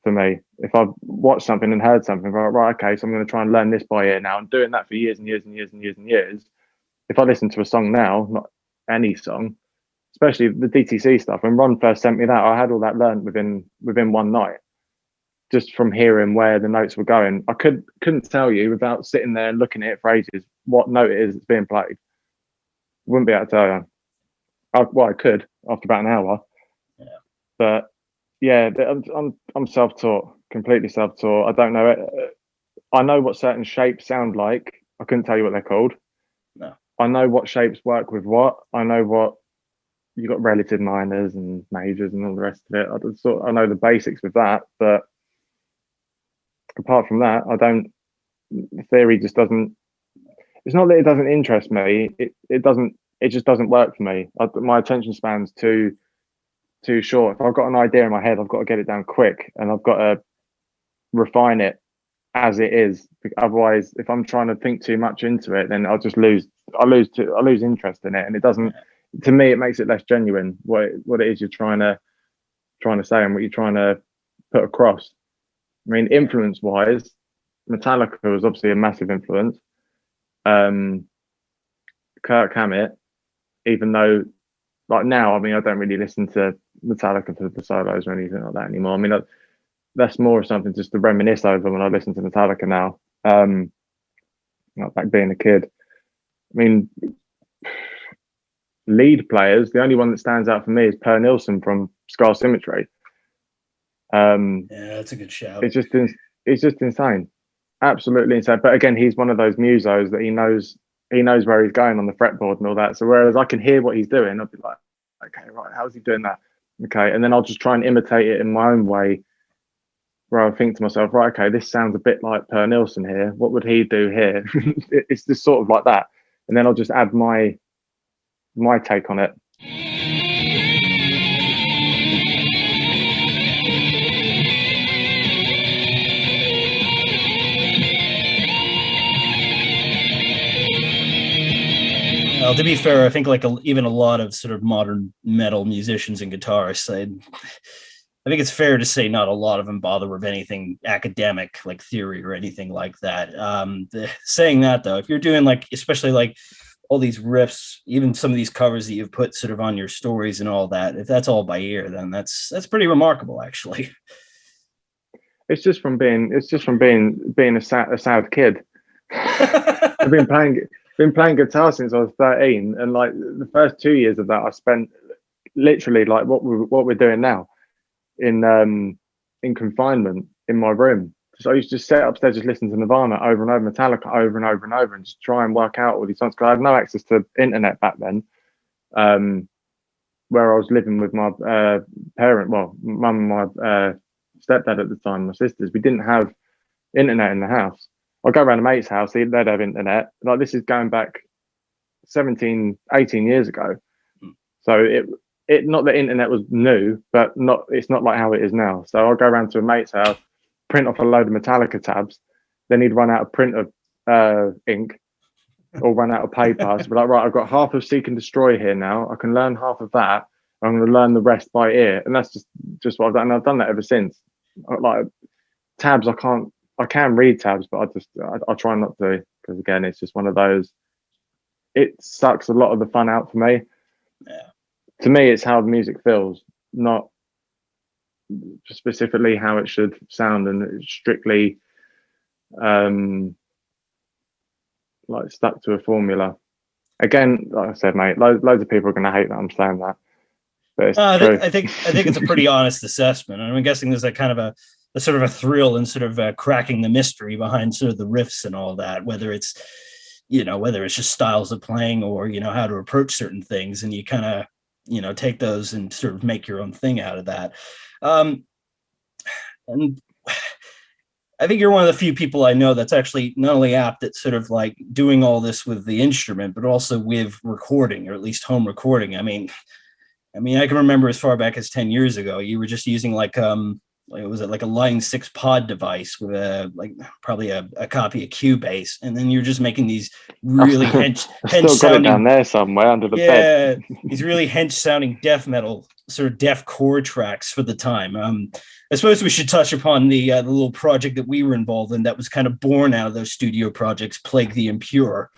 for me. If I've watched something and heard something, right, okay, so I'm going to try and learn this by ear now. I'm doing that for years and years and years and years and years. If I listen to a song now, not any song, especially the DTC stuff, when Ron first sent me that, I had all that learned within one night, just from hearing where the notes were going. I couldn't tell you, without sitting there and looking at it for ages, what note it is that's being played. Wouldn't be able to tell you. I could after about an hour, Yeah. But yeah, I'm self-taught, completely self-taught. I don't know it. I know what certain shapes sound like. I couldn't tell you what they're called. No. I know what shapes work with what. I know what you got, relative minors and majors and all the rest of it. I know the basics with that, but apart from that, I don't. The theory just doesn't. It's not that it doesn't interest me. It doesn't. It just doesn't work for me. My attention span's too short. If I've got an idea in my head, I've got to get it down quick, and I've got to refine it as it is. Otherwise, if I'm trying to think too much into it, then I'll just lose. I lose interest in it, and it doesn't. To me, it makes it less genuine. What it is you're trying to say and what you're trying to put across. I mean, influence wise, Metallica was obviously a massive influence. Kirk Hammett, even though, like, now, I mean, I don't really listen to Metallica for the solos or anything like that anymore. I mean, that's more something just to reminisce over when I listen to Metallica now. Like back being a kid. I mean, lead players, the only one that stands out for me is Per Nilsson from Scar Symmetry. Yeah, that's a good shout. It's just insane, absolutely insane. But again, he's one of those musos that he knows where he's going on the fretboard and all that. So whereas I can hear what he's doing, I'll be like, okay, right, how's he doing that? Okay, and then I'll just try and imitate it in my own way, where I think to myself, right, okay, this sounds a bit like Per Nilsson here. What would he do here? It's just sort of like that, and then I'll just add my take on it. Well, to be fair, I think like even a lot of sort of modern metal musicians and guitarists, I think it's fair to say not a lot of them bother with anything academic, like theory or anything like that. Saying that though, if you're doing like, especially like all these riffs, even some of these covers that you've put sort of on your stories and all that, if that's all by ear, then that's pretty remarkable, actually. It's just from being a sad kid. I've been playing guitar since I was 13, and like the first 2 years of that I spent literally like what we're doing now in confinement in my room. So I used to just sit upstairs, just listen to Nirvana over and over, Metallica over and over and over, and just try and work out all these songs, because I had no access to internet back then, where I was living with my mum and my stepdad at the time, my sisters. We didn't have internet in the house. I'd go around a mate's house, they'd have internet. Like, this is going back 17, 18 years ago. So it not that internet was new, but it's not like how it is now. So I'll go around to a mate's house, print off a load of Metallica tabs, then he'd run out of printer ink or run out of paper. So be like, right, I've got half of Seek and Destroy here now. I can learn half of that. I'm going to learn the rest by ear. And that's just what I've done. And I've done that ever since. Like, tabs, I can read tabs, but I try not to, because again, it's just one of those. It sucks a lot of the fun out for me. Yeah. To me, it's how the music feels, not specifically how it should sound, and it's strictly like stuck to a formula. Again, like I said, mate, loads of people are going to hate that I'm saying that, but it's true. I think it's a pretty honest assessment. I'm guessing there's a kind of a sort of a thrill in sort of cracking the mystery behind sort of the riffs and all that, whether it's just styles of playing or, how to approach certain things, and you kind of, take those and sort of make your own thing out of that. And I think you're one of the few people I know that's actually not only apt at sort of like doing all this with the instrument, but also with recording, or at least home recording. I mean, I can remember as far back as 10 years ago, you were just using like like, was it like a Line 6 pod device with probably a copy of Cubase, and then you're just making these really I've hench still got it down sounding, there somewhere under the bed. yeah, these really hench sounding death metal sort of death core tracks for the time. I suppose we should touch upon the little project that we were involved in that was kind of born out of those studio projects, Plague the Impure.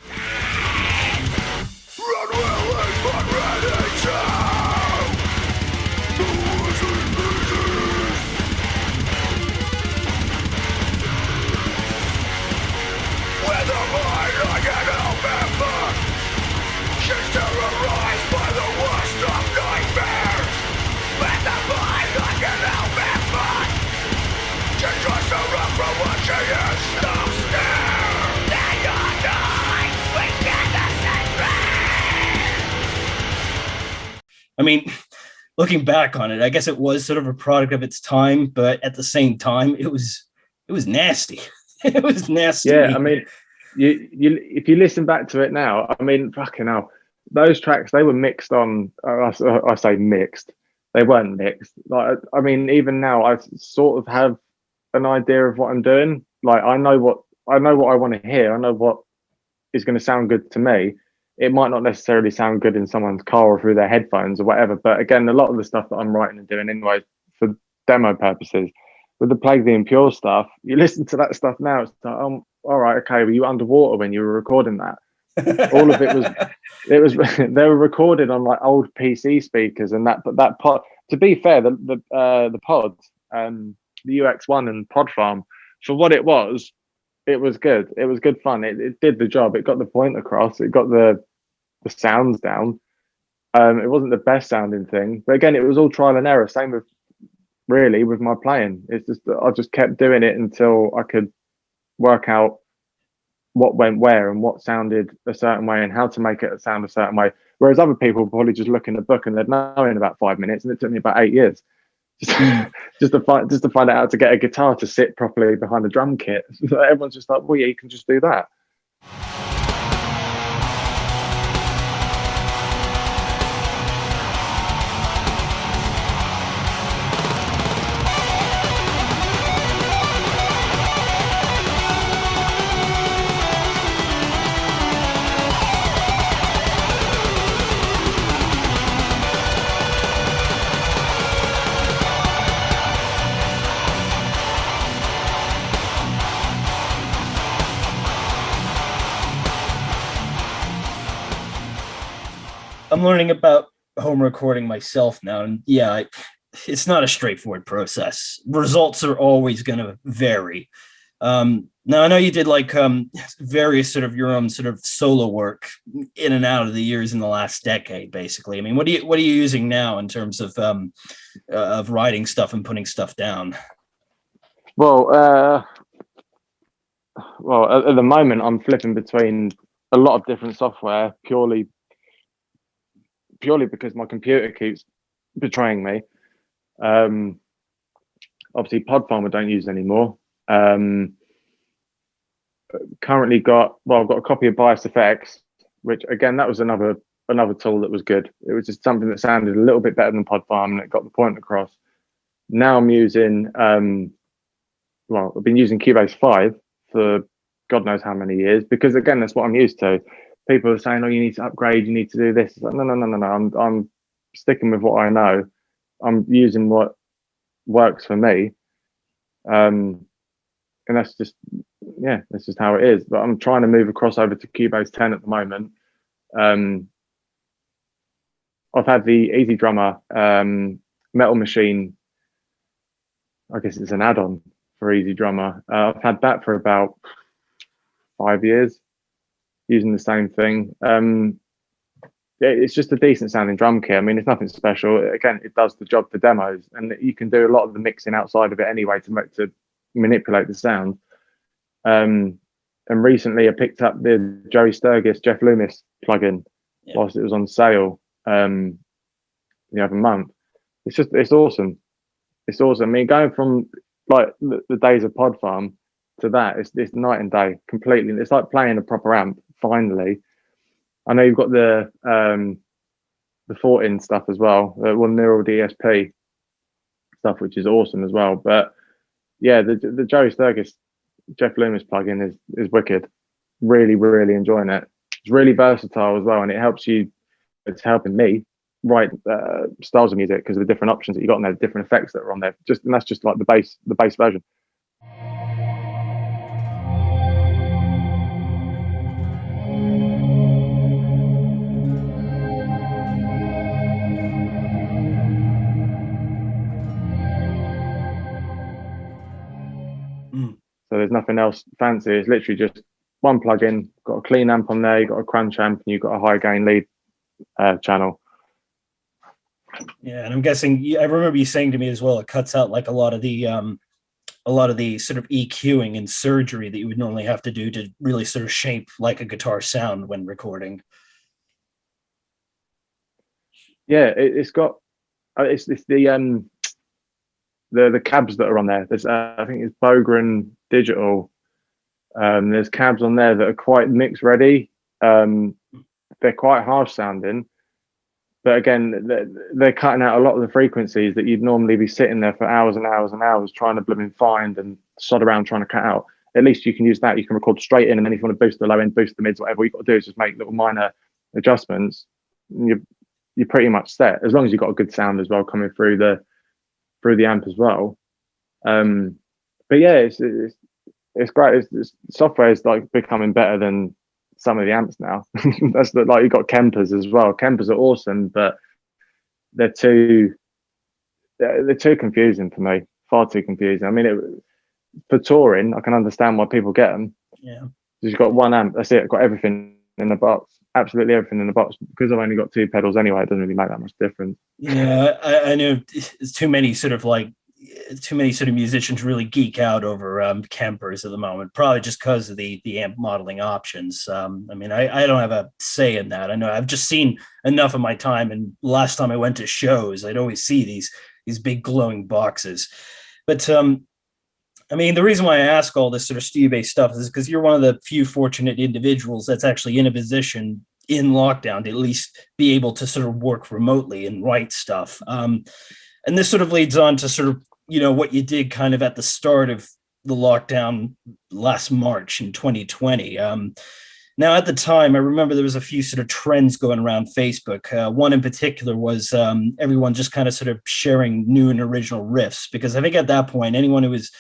I mean, looking back on it, I guess it was sort of a product of its time, but at the same time, it was nasty. It was nasty. Yeah, I mean, you if you listen back to it now, I mean, fucking hell, those tracks they were mixed on. I say mixed, they weren't mixed. Like, I mean, even now, I sort of have an idea of what I'm doing. Like, I know what I want to hear. I know what is going to sound good to me. It might not necessarily sound good in someone's car or through their headphones or whatever. But again, a lot of the stuff that I'm writing and doing anyway for demo purposes. With the Plague the Impure stuff, you listen to that stuff now, it's like, all right, okay, were you underwater when you were recording that? All of it was they were recorded on like old PC speakers and that. But that pod, to be fair, the pods, the UX1 and Pod Farm, for what it was good. It was good fun. It did the job. It got the point across. It got the sounds down. It wasn't the best sounding thing, but again, it was all trial and error. Same with really with my playing. It's just that I just kept doing it until I could work out what went where and what sounded a certain way and how to make it sound a certain way. Whereas other people probably just look in the book and they'd know in about 5 minutes, and it took me about 8 years just to find out how to get a guitar to sit properly behind a drum kit. So everyone's just like, well, yeah, you can just do that. I'm learning about home recording myself now, and yeah, it's not a straightforward process. Results are always going to vary. Now I know you did like various sort of your own sort of solo work in and out of the years in the last decade, basically. I mean, what are you using now in terms of writing stuff and putting stuff down? Well, at the moment, I'm flipping between a lot of different software purely because my computer keeps betraying me. Obviously, Podfarm I don't use anymore. Currently I've got a copy of Bias Effects, which again, that was another tool that was good. It was just something that sounded a little bit better than Podfarm and it got the point across. Now I'm using, I've been using Cubase 5 for God knows how many years, because again, that's what I'm used to. People are saying, oh, you need to upgrade, you need to do this. It's like, no. I'm sticking with what I know. I'm using what works for me. And that's just how it is. But I'm trying to move across over to Cubase 10 at the moment. I've had the Easy Drummer Metal Machine. I guess it's an add-on for Easy Drummer. I've had that for about 5 years, using the same thing. It's just a decent sounding drum kit. I mean, it's nothing special. Again, it does the job for demos, and you can do a lot of the mixing outside of it anyway to manipulate the sound. And recently I picked up the Joey Sturgis, Jeff Loomis plugin whilst it was on sale the other month. It's awesome. It's awesome. I mean, going from like the days of Pod Farm to that, it's night and day completely. It's like playing a proper amp finally. I know you've got the 14 stuff as well, one neural DSP. stuff, which is awesome as well. But yeah, the Joey Sturgis Jeff Loomis plugin is wicked. Really, really enjoying it. It's really versatile as well, and it helps you. It's helping me write styles of music because of the different options that you got on there, the different effects that are on there. And that's just like the base version. So there's nothing else fancy. It's literally just one plugin, got a clean amp on there, you've got a crunch amp, and you've got a high gain lead channel. Yeah, and I'm guessing I remember you saying to me as well, it cuts out like a lot of the sort of EQing and surgery that you would normally have to do to really sort of shape like a guitar sound when recording. Yeah, it's got it's the cabs that are on there. There's I think it's Bogren Digital. There's cabs on there that are quite mix ready. They're quite harsh sounding, but again, they're cutting out a lot of the frequencies that you'd normally be sitting there for hours and hours and hours trying to blooming find and sod around trying to cut out. At least you can use that. You can record straight in, and then if you want to boost the low end, boost the mids, whatever you've got to do is just make little minor adjustments. You're pretty much set, as long as you've got a good sound as well coming through the amp as well. But yeah, it's great. Software is like becoming better than some of the amps now. That's like you've got Kempers as well. Kempers are awesome, but they're too confusing for me. Far too confusing. I mean, for touring, I can understand why people get them. Yeah, you've got one amp. That's it. I've got everything in the box. Absolutely everything in the box. Because I've only got two pedals anyway, it doesn't really make that much difference. Yeah, I know it's too many sort of musicians really geek out over Kempers at the moment, probably just because of the amp modeling options. I mean, I don't have a say in that. I know I've just seen enough of my time, and last time I went to shows, I'd always see these big glowing boxes. But I mean, the reason why I ask all this sort of studio-based stuff is because you're one of the few fortunate individuals that's actually in a position in lockdown to at least be able to sort of work remotely and write stuff. And this sort of leads on to sort of, what you did kind of at the start of the lockdown last March in 2020. Now, at the time, I remember there was a few sort of trends going around Facebook. One in particular was everyone just kind of sort of sharing new and original riffs, because I think at that point, anyone who was,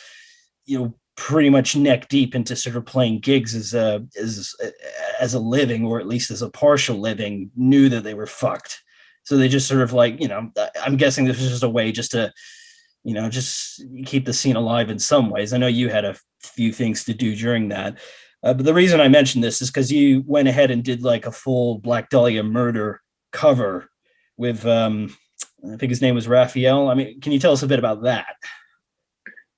pretty much neck deep into sort of playing gigs as a living, or at least as a partial living, knew that they were fucked. So they just sort of like, I'm guessing this was just a way just to, just keep the scene alive in some ways. I know you had a few things to do during that. But the reason I mentioned this is because you went ahead and did like a full Black Dahlia Murder cover with, I think his name was Raphael. I mean, can you tell us a bit about that?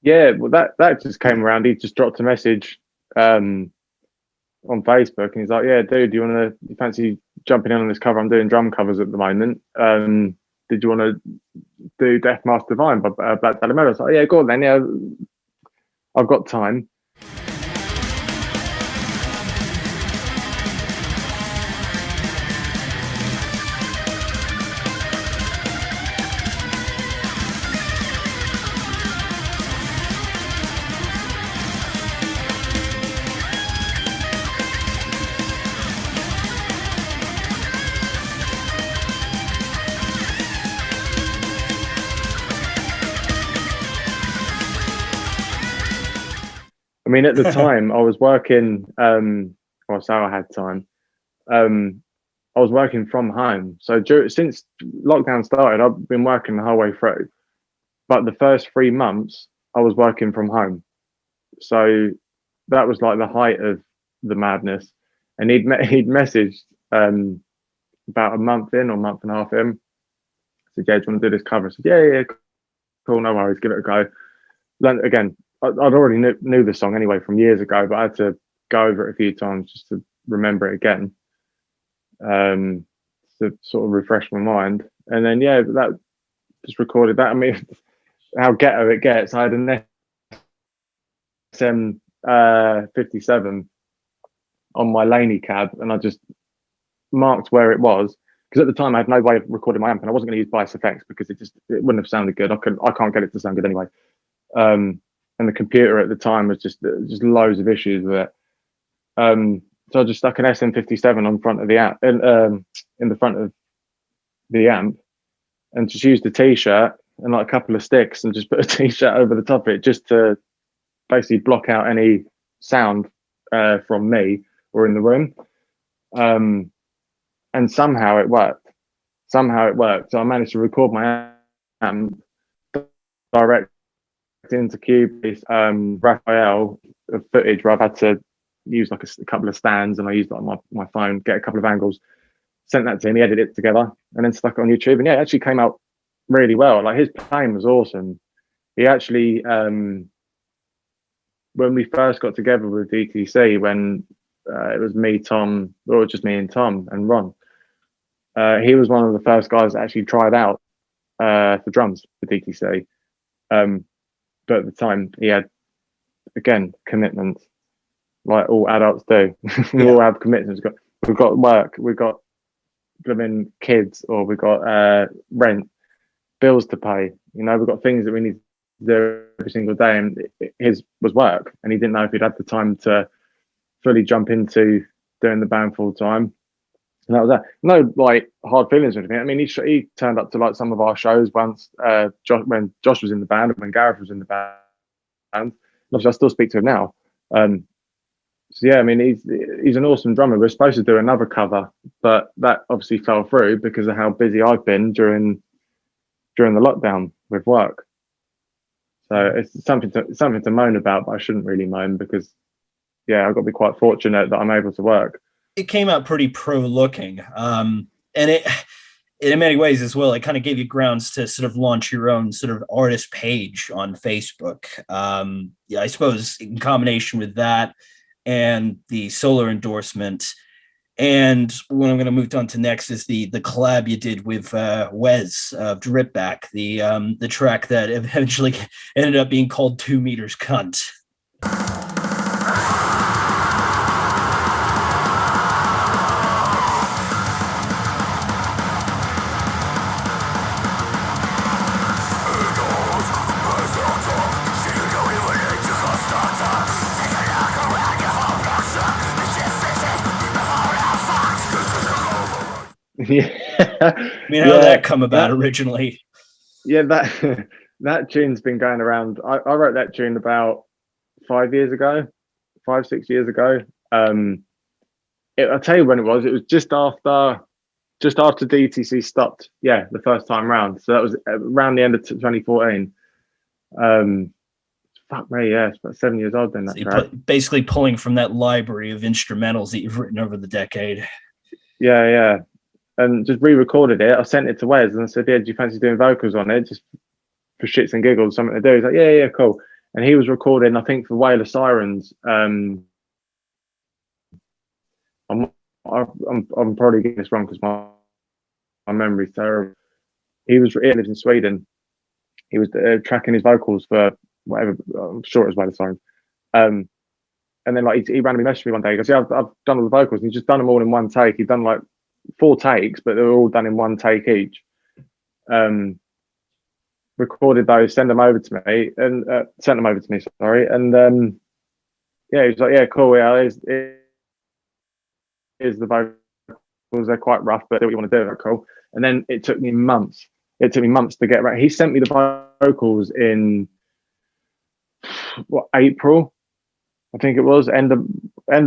Yeah, well, that just came around. He just dropped a message on Facebook, and he's like, "Yeah, dude, you fancy jumping in on this cover? I'm doing drum covers at the moment. Did you want to do Death Mask Divine by Black Dahlia Murder?" I was like, "Yeah, go on then. Yeah, I've got time." I mean, at the time, I was working. Well, so I had time. I was working from home. So since lockdown started, I've been working the whole way through. But the first 3 months, I was working from home. So that was like the height of the madness. And he'd messaged about a month in or month and a half in. Said, "Yeah, do you want to do this cover?" I said, "Yeah, cool, no worries, give it a go." Again, I'd already knew the song anyway from years ago, but I had to go over it a few times just to remember it again, to sort of refresh my mind. And then, yeah, that just recorded that. I mean, how ghetto it gets. I had an SM57 on my Laney cab, and I just marked where it was, because at the time I had no way of recording my amp, and I wasn't going to use bias effects because it wouldn't have sounded good. I can't get it to sound good anyway. And the computer at the time was just loads of issues with it. So I just stuck an SM57 on front of the amp, in the front of the amp, and just used a t-shirt and like a couple of sticks, and just put a t-shirt over the top of it, just to basically block out any sound from me or in the room. And somehow it worked. So I managed to record my amp direct into Cubase, Raphael footage where I've had to use like a couple of stands, and I used it on my phone, get a couple of angles, sent that to him, he edited it together, and then stuck it on YouTube. And yeah, it actually came out really well. Like, his playing was awesome. He actually, when we first got together with DTC, when it was me, Tom, or just me and Tom and Ron, he was one of the first guys that actually tried out for drums for DTC. But at the time, he had, again, commitments, like all adults do. We all have commitments. We've got work, we've got blooming kids, or we've got rent, bills to pay. You know, we've got things that we need to do every single day. And his was work, and he didn't know if he'd had the time to fully jump into doing the band full time. And that was that. No, like, hard feelings or anything. I mean, he turned up to like some of our shows once, when Josh was in the band, and when Gareth was in the band. And obviously, I still speak to him now. So yeah, I mean, he's an awesome drummer. We're supposed to do another cover, but that obviously fell through because of how busy I've been during the lockdown with work. So it's something to moan about, but I shouldn't really moan, because yeah, I've got to be quite fortunate that I'm able to work. It came out pretty pro-looking, and it, in many ways as well, it kind of gave you grounds to sort of launch your own sort of artist page on Facebook. Yeah, I suppose in combination with that and the Solar endorsement, and what I'm going to move on to next is the collab you did with Wes of Dripback, the track that eventually ended up being called 2 Meters Cunt. Yeah. I mean, how did that come about originally? Yeah, that tune's been going around. I wrote that tune about 5 years ago, 5-6 years ago. I'll tell you when it was. It was just after DTC stopped. Yeah, the first time round. So that was around the end of 2014. Fuck me, yeah, it's about 7 years old then. That track. Basically pulling from that library of instrumentals that you've written over the decade. Yeah. And just re-recorded it. I sent it to Wes and I said, yeah, do you fancy doing vocals on it? Just for shits and giggles, something to do. He's like, yeah, cool. And he was recording, I think, for Whale of Sirens. I'm probably getting this wrong because my memory's terrible. He lives in Sweden. He was tracking his vocals for whatever, I'm sure it was Whale of Sirens. And then like he randomly messaged me one day. He goes, yeah, I've done all the vocals. And he's just done them all in one take. He'd done like 4 takes, but they were all done in 1 take each. Recorded those, sent them over to me, sorry. And yeah, he was like, yeah, cool. Yeah, here's the vocals. They're quite rough, but do what you want to do. They're cool. And then it took me months. To get right. He sent me the vocals in April, I think it was. End of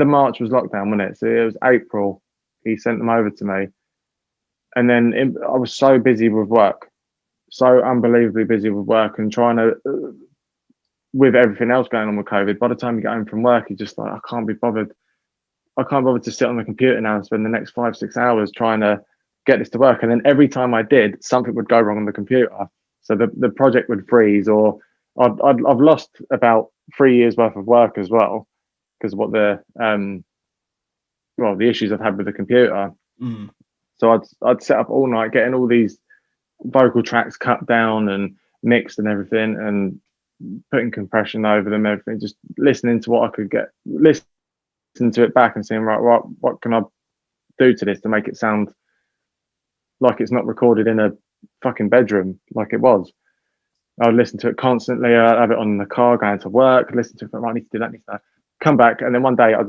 March was lockdown, wasn't it? So it was April. He sent them over to me, and then I was so busy with work, so unbelievably busy with work, and trying to, with everything else going on with COVID. By the time you get home from work, you're just like, I can't be bothered. I can't bother to sit on the computer now and spend the next 5-6 hours trying to get this to work. And then every time I did, something would go wrong on the computer, so the project would freeze, or I've lost about 3 years worth of work as well because of what the issues I've had with the computer. So I'd set up all night getting all these vocal tracks cut down and mixed and everything, and putting compression over them, everything, just listening to what I could get, listening to it back and saying, right, what can I do to this to make it sound like it's not recorded in a fucking bedroom like it was. I would listen to it constantly. I'd have it on in the car going to work, listen to it, right, I need to do that, need to do that. Come back, and then one day I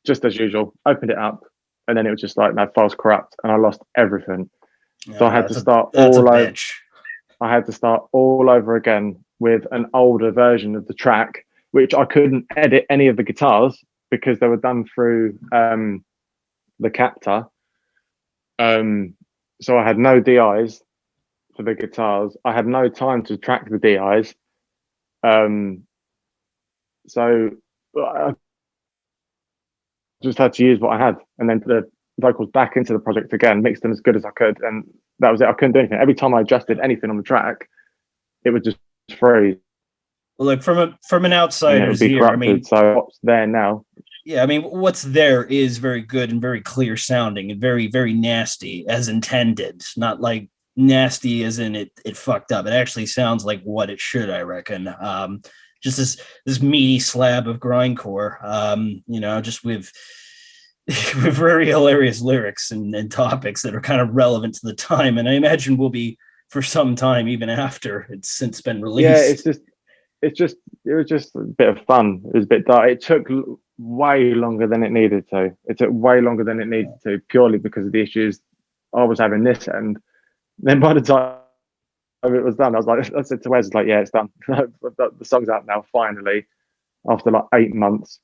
just as usual opened it up, and then it was just like, no, file's corrupt, and I lost everything. So I had to start all over. I had to start all over again with an older version of the track, which I couldn't edit any of the guitars because they were done through the captor. So I had no DIs for the guitars. I had no time to track the DIs. So I just had to use what I had, and then put the vocals back into the project again, mixed them as good as I could, and that was it. I couldn't do anything. Every time I adjusted anything on the track, it would just freeze. Well, look, from an outsider's ear, I mean, so what's there now? Yeah, I mean, what's there is very good and very clear sounding and very, very nasty as intended. Not like nasty as in it fucked up. It actually sounds like what it should, I reckon. Just this meaty slab of grindcore. Just with with very hilarious lyrics and topics that are kind of relevant to the time, and I imagine will be for some time even after it's since been released. Yeah, it was just a bit of fun. It was a bit dark. It took way longer than it needed to. It took way longer than it needed to, purely because of the issues I was having this end. Then by the time it was done, I said to Wes, like, yeah, it's done. The song's out now, finally, after like 8 months.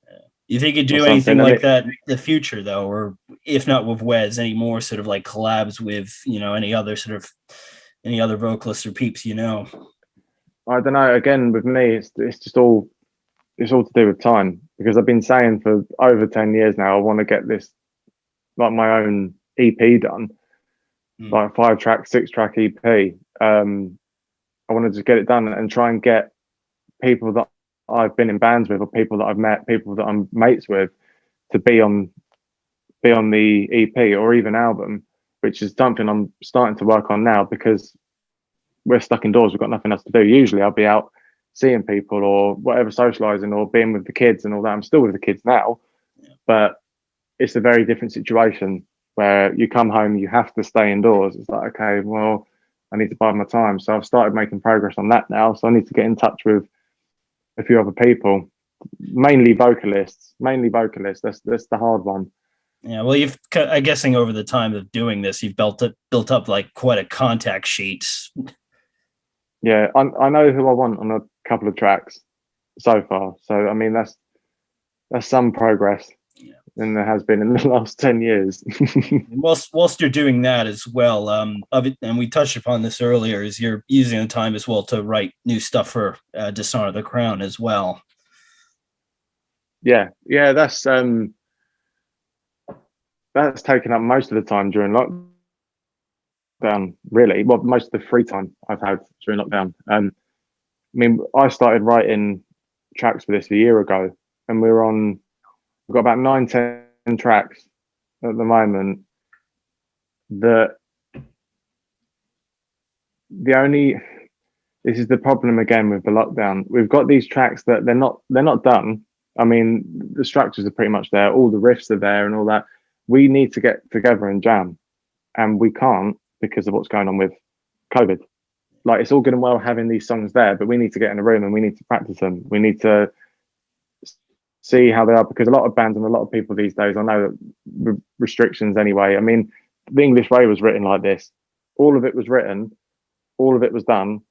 You think you'd do anything like that in the future, though, or if not with Wes, any more sort of like collabs with, any other vocalists or peeps, I don't know. Again, with me, it's just all to do with time, because I've been saying for over 10 years now, I want to get this, like, my own EP done, like 5-track, 6-track EP. I want to just get it done and try and get people that I've been in bands with, or people that I've met, people that I'm mates with, to be on the EP or even album, which is something I'm starting to work on now, because we're stuck indoors. We've got nothing else to do. Usually I'll be out seeing people or whatever, socializing or being with the kids and all that. I'm still with the kids now, but it's a very different situation where you come home, you have to stay indoors. It's like, okay, well, I need to bide my time. So I've started making progress on that now. So I need to get in touch with a few other people, mainly vocalists. That's the hard one. Yeah, well, I'm guessing over the time of doing this, you've built up like quite a contact sheet. Yeah, I know who I want on a couple of tracks so far. So I mean, that's some progress, than there has been in the last 10 years. whilst you're doing that as well, and we touched upon this earlier, is you're using the time as well to write new stuff for Dishonour The Crown as well. Yeah, that's taken up most of the time during lockdown, really. Well, most of the free time I've had during lockdown. I mean, I started writing tracks for this a year ago, and we've got about 9-10 tracks at the moment. This is the problem again with the lockdown. We've got these tracks that they're not done. I mean, the structures are pretty much there, all the riffs are there and all that. We need to get together and jam, and we can't because of what's going on with COVID. Like, it's all good and well having these songs there, but we need to get in a room and we need to practice them. We need to see how they are, because a lot of bands and a lot of people these days, I know that restrictions anyway. I mean, the English Way was written like this. All of it was written, all of it was done,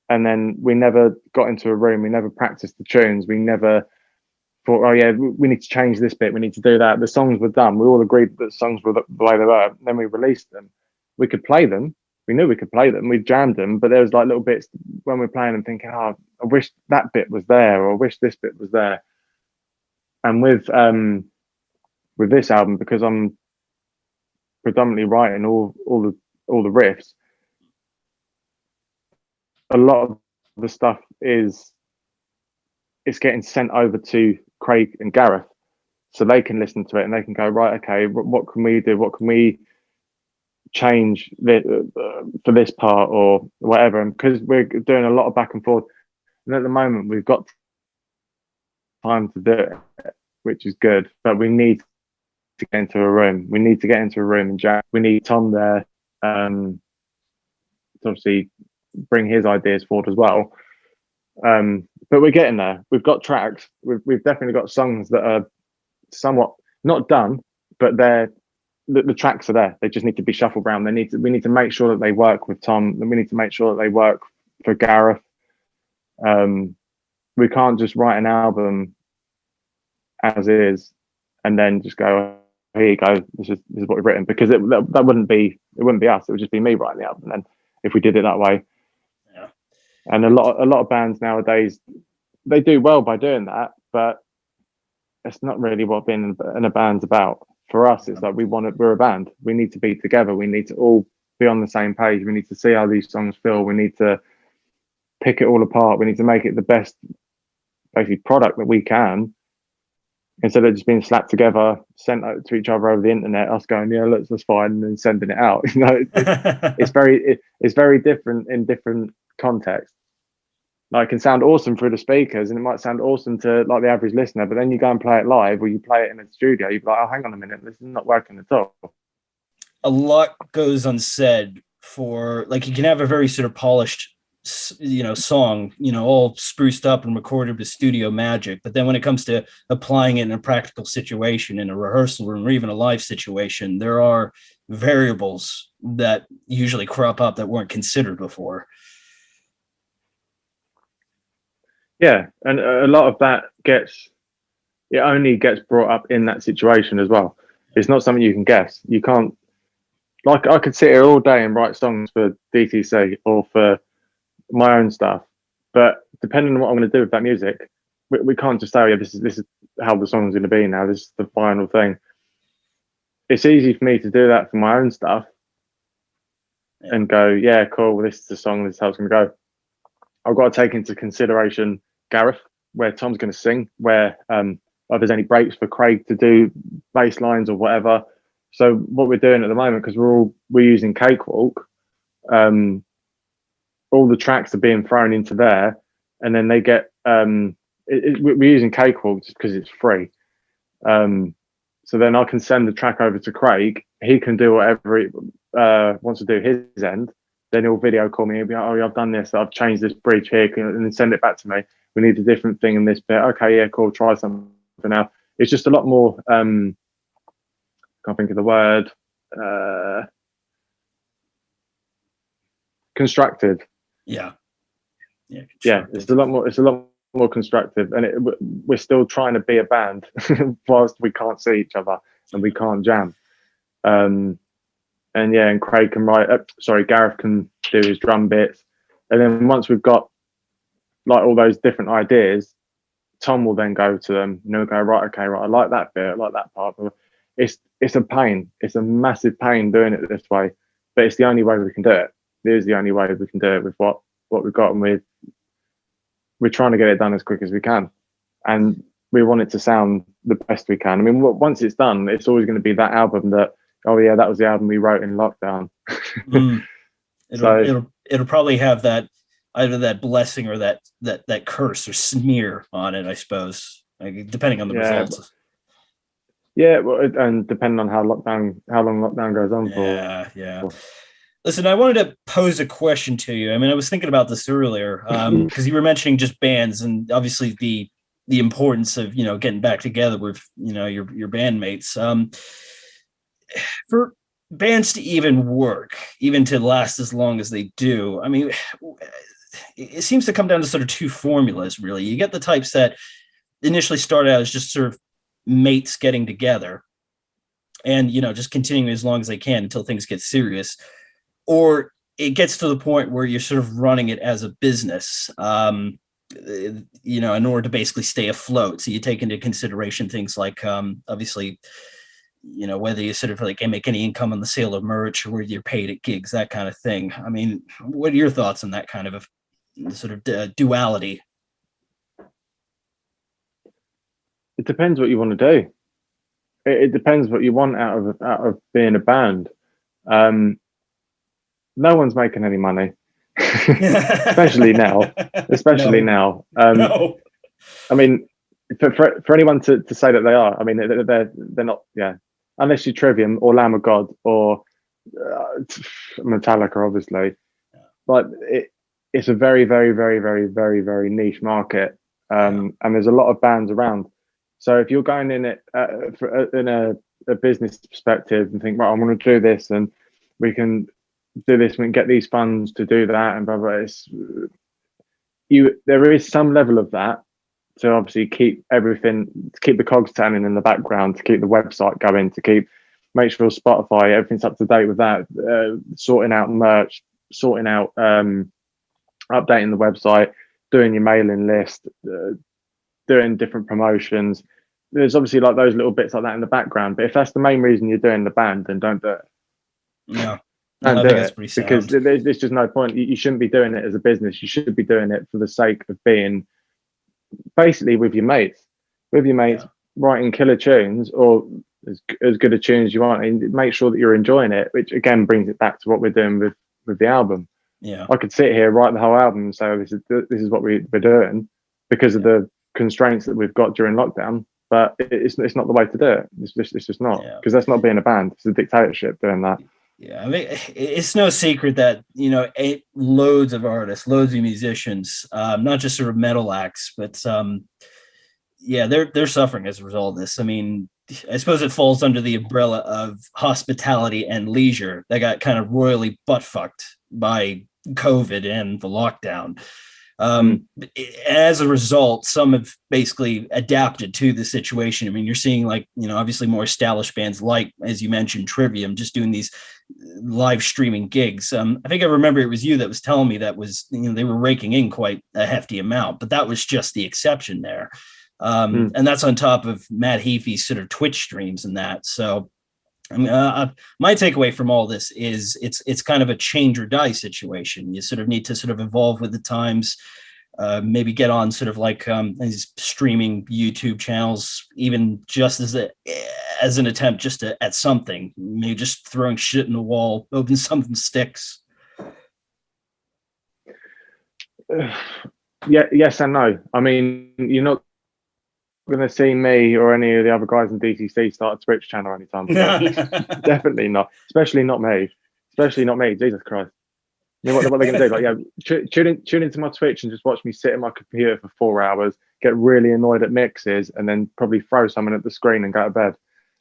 and then we never got into a room. We never practiced the tunes. We never thought, oh yeah, we need to change this bit. We need to do that. The songs were done. We all agreed that the songs were the way they were. Then we released them. We could play them. We knew we could play them. We jammed them, but there was like little bits when we're playing and thinking, oh, I wish that bit was there, or I wish this bit was there. And with this album, because I'm predominantly writing all the riffs, a lot of the stuff it's getting sent over to Craig and Gareth, so they can listen to it and they can go, right, okay, what can we do? What can we change for this part or whatever? And because we're doing a lot of back and forth, and at the moment we've got time to do it, which is good, but we need to get into a room. We need to get into a room and jam. We need Tom there, to obviously bring his ideas forward as well. But we're getting there. We've got tracks. We've definitely got songs that are somewhat not done, but the tracks are there. They just need to be shuffled around. We need to make sure that they work with Tom. And we need to make sure that they work for Gareth. We can't just write an album as is and then just go, here you go, this is what we've written, because that wouldn't be us. It would just be me writing the album then if we did it that way. Yeah. And a lot of bands nowadays, they do well by doing that, but it's not really what being in a band's about. For us, it's like we're a band. We need to be together. We need to all be on the same page. We need to see how these songs feel. We need to pick it all apart. We need to make it the best basically product that we can, instead of just being slapped together, sent out to each other over the internet, us going, yeah, that's fine, and then sending it out. You know, it's very different in different contexts. Like, it can sound awesome through the speakers, and it might sound awesome to like the average listener, but then you go and play it live, or you play it in a studio, you're like, oh, hang on a minute, this is not working at all. A lot goes unsaid for, like, you can have a very sort of polished, song, all spruced up and recorded with studio magic, but then when it comes to applying it in a practical situation, in a rehearsal room, or even a live situation, there are variables that usually crop up that weren't considered before. Yeah, and a lot of that only gets brought up in that situation as well. It's not something you can guess. You can't, like, I could sit here all day and write songs for DTC or for my own stuff, but depending on what I'm going to do with that music, we can't just say, oh, yeah, this is how the song's going to be now, this is the final thing. It's easy for me to do that for my own stuff and go, yeah, cool, well, this is the song, this is how it's going to go. I've got to take into consideration Gareth, where Tom's going to sing, where if there's any breaks for Craig to do bass lines or whatever. So what we're doing at the moment, because we're using Cakewalk, all the tracks are being thrown into there, and then they get we're using Cakewalk just because it's free. So then I can send the track over to Craig. He can do whatever he wants to do his end. Then he'll video call me and be like, oh, yeah, I've done this. I've changed this bridge here, and then send it back to me. We need a different thing in this bit. Okay, yeah, cool. Try something now. It's just a lot more. Can't think of the word. Constructive. Yeah. It's a lot more. It's a lot more constructive, and we're still trying to be a band whilst we can't see each other and we can't jam. And Craig can write. Gareth can do his drum bits, and then once we've got like all those different ideas, Tom will then go to them. Go right. Okay, right. I like that bit. I like that part. It's a pain. It's a massive pain doing it this way, but it's the only way we can do it. It is the only way we can do it with what we've got, and we're trying to get it done as quick as we can, and we want it to sound the best we can. I mean, once it's done, it's always going to be that album that, oh yeah, that was the album we wrote in lockdown. It'll probably have that, either that blessing or that curse or smear on it, I suppose, like, depending on the results. Well, and depending on how long lockdown goes on for. Yeah. Listen, I wanted to pose a question to you. I mean, I was thinking about this earlier because you were mentioning just bands, and obviously the importance of getting back together with your bandmates. For bands to even work, even to last as long as they do, I mean, it seems to come down to sort of two formulas, really. You get the types that initially start out as just sort of mates getting together and just continuing as long as they can until things get serious, or it gets to the point where you're sort of running it as a business, in order to basically stay afloat. So you take into consideration things like, obviously, whether you sort of like make any income on the sale of merch, or whether you're paid at gigs, that kind of thing. I mean, what are your thoughts on that kind of sort of duality? It depends what you want to do. It depends what you want out of being a band. No one's making any money, especially now. Now. No. I mean, for anyone to say that they are, I mean, they're not. Yeah, unless you're Trivium or Lamb of God or Metallica, obviously, but it's a very, very, very, very, very, very niche market, and there's a lot of bands around. So if you're going in it in a business perspective and think, right, I'm going to do this, and we can do this, we can get these funds to do that, and blah blah. There is some level of that to obviously keep everything, to keep the cogs turning in the background, to keep the website going, to make sure Spotify, everything's up to date with that, sorting out merch, sorting out, updating the website, doing your mailing list, doing different promotions. There's obviously like those little bits like that in the background. But if that's the main reason you're doing the band, then don't do it. Yeah. Don't I do think that's it, pretty because sound. there's just no point. You shouldn't be doing it as a business. You should be doing it for the sake of being basically with your mates, Yeah. writing killer tunes, or as good a tune as you want, and make sure that you're enjoying it. Which again brings it back to what we're doing with the album. Yeah. I could sit here, write the whole album, and say, oh, this is what we're doing because of the constraints that we've got during lockdown. But it's not the way to do it. It's just not, Yeah. because that's not being a band. It's a dictatorship doing that. Yeah, I mean, it's no secret that loads of artists, loads of musicians, not just sort of metal acts, but yeah, they're suffering as a result of this. I mean, I suppose it falls under the umbrella of hospitality and leisure that got kind of royally butt fucked by COVID and the lockdown. As a result, some have basically adapted to the situation. I mean, you're seeing obviously more established bands like, as you mentioned, Trivium, just doing these live streaming gigs. I think I remember it was you that was telling me that was, they were raking in quite a hefty amount, but that was just the exception there. And that's on top of Matt Heafy's sort of Twitch streams and that. So my takeaway from all this is it's kind of a change or die situation. You sort of need to sort of evolve with the times, maybe get on sort of like these streaming YouTube channels, even just as an attempt just at something, maybe just throwing shit in the wall, hoping something sticks. Yeah, yes and no. I mean, you're not going to see me or any of the other guys in DCC start a Twitch channel anytime soon. Definitely not. Especially not me. Jesus Christ. I mean, what are they going to do? Like, yeah, tune into my Twitch and just watch me sit at my computer for 4 hours, get really annoyed at mixes, and then probably throw someone at the screen and go to bed.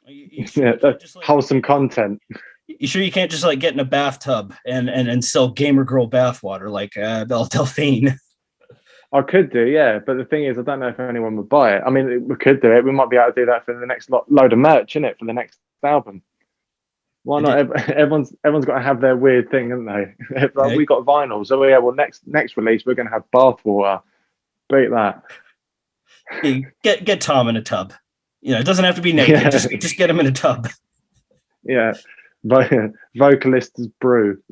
You sure That's wholesome content. You sure you can't just like get in a bathtub and sell gamer girl bathwater like Belle Delphine? I could do, yeah, but the thing is, I don't know if anyone would buy it. I mean, we could do it. We might be able to do that for the next load of merch, innit, for the next album. Why not? Everyone's got to have their weird thing, haven't they? Like, we got vinyl, so yeah. Well, next release, we're going to have bathwater. Beat that. Get Tom in a tub. It doesn't have to be naked. Yeah. Just get him in a tub. Yeah, vocalist's brew.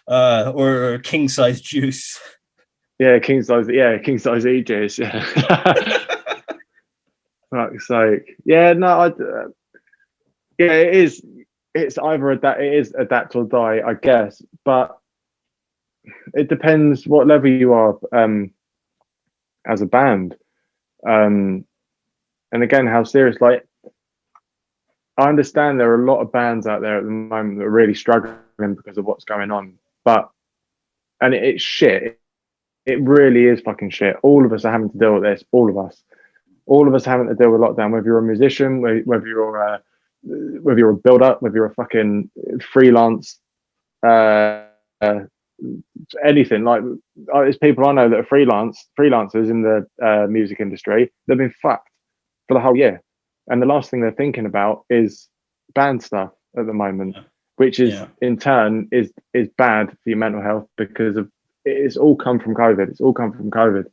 Or king size juice. Yeah, king size e juice. Yeah. Fuck's sake. Yeah, no, yeah, it is. It's either it is adapt or die, I guess. But it depends what level you are as a band, and again, how serious. Like, I understand there are a lot of bands out there at the moment that are really struggling because of what's going on. And it's shit. It really is fucking shit. All of us are having to deal with this. All of us having to deal with lockdown. Whether you're a musician, whether you're a builder, whether you're a fucking freelance, anything. Like, there's people I know that are freelancers in the music industry. They've been fucked for the whole year, and the last thing they're thinking about is band stuff at the moment, which is in turn is bad for your mental health, because of it's all come from COVID.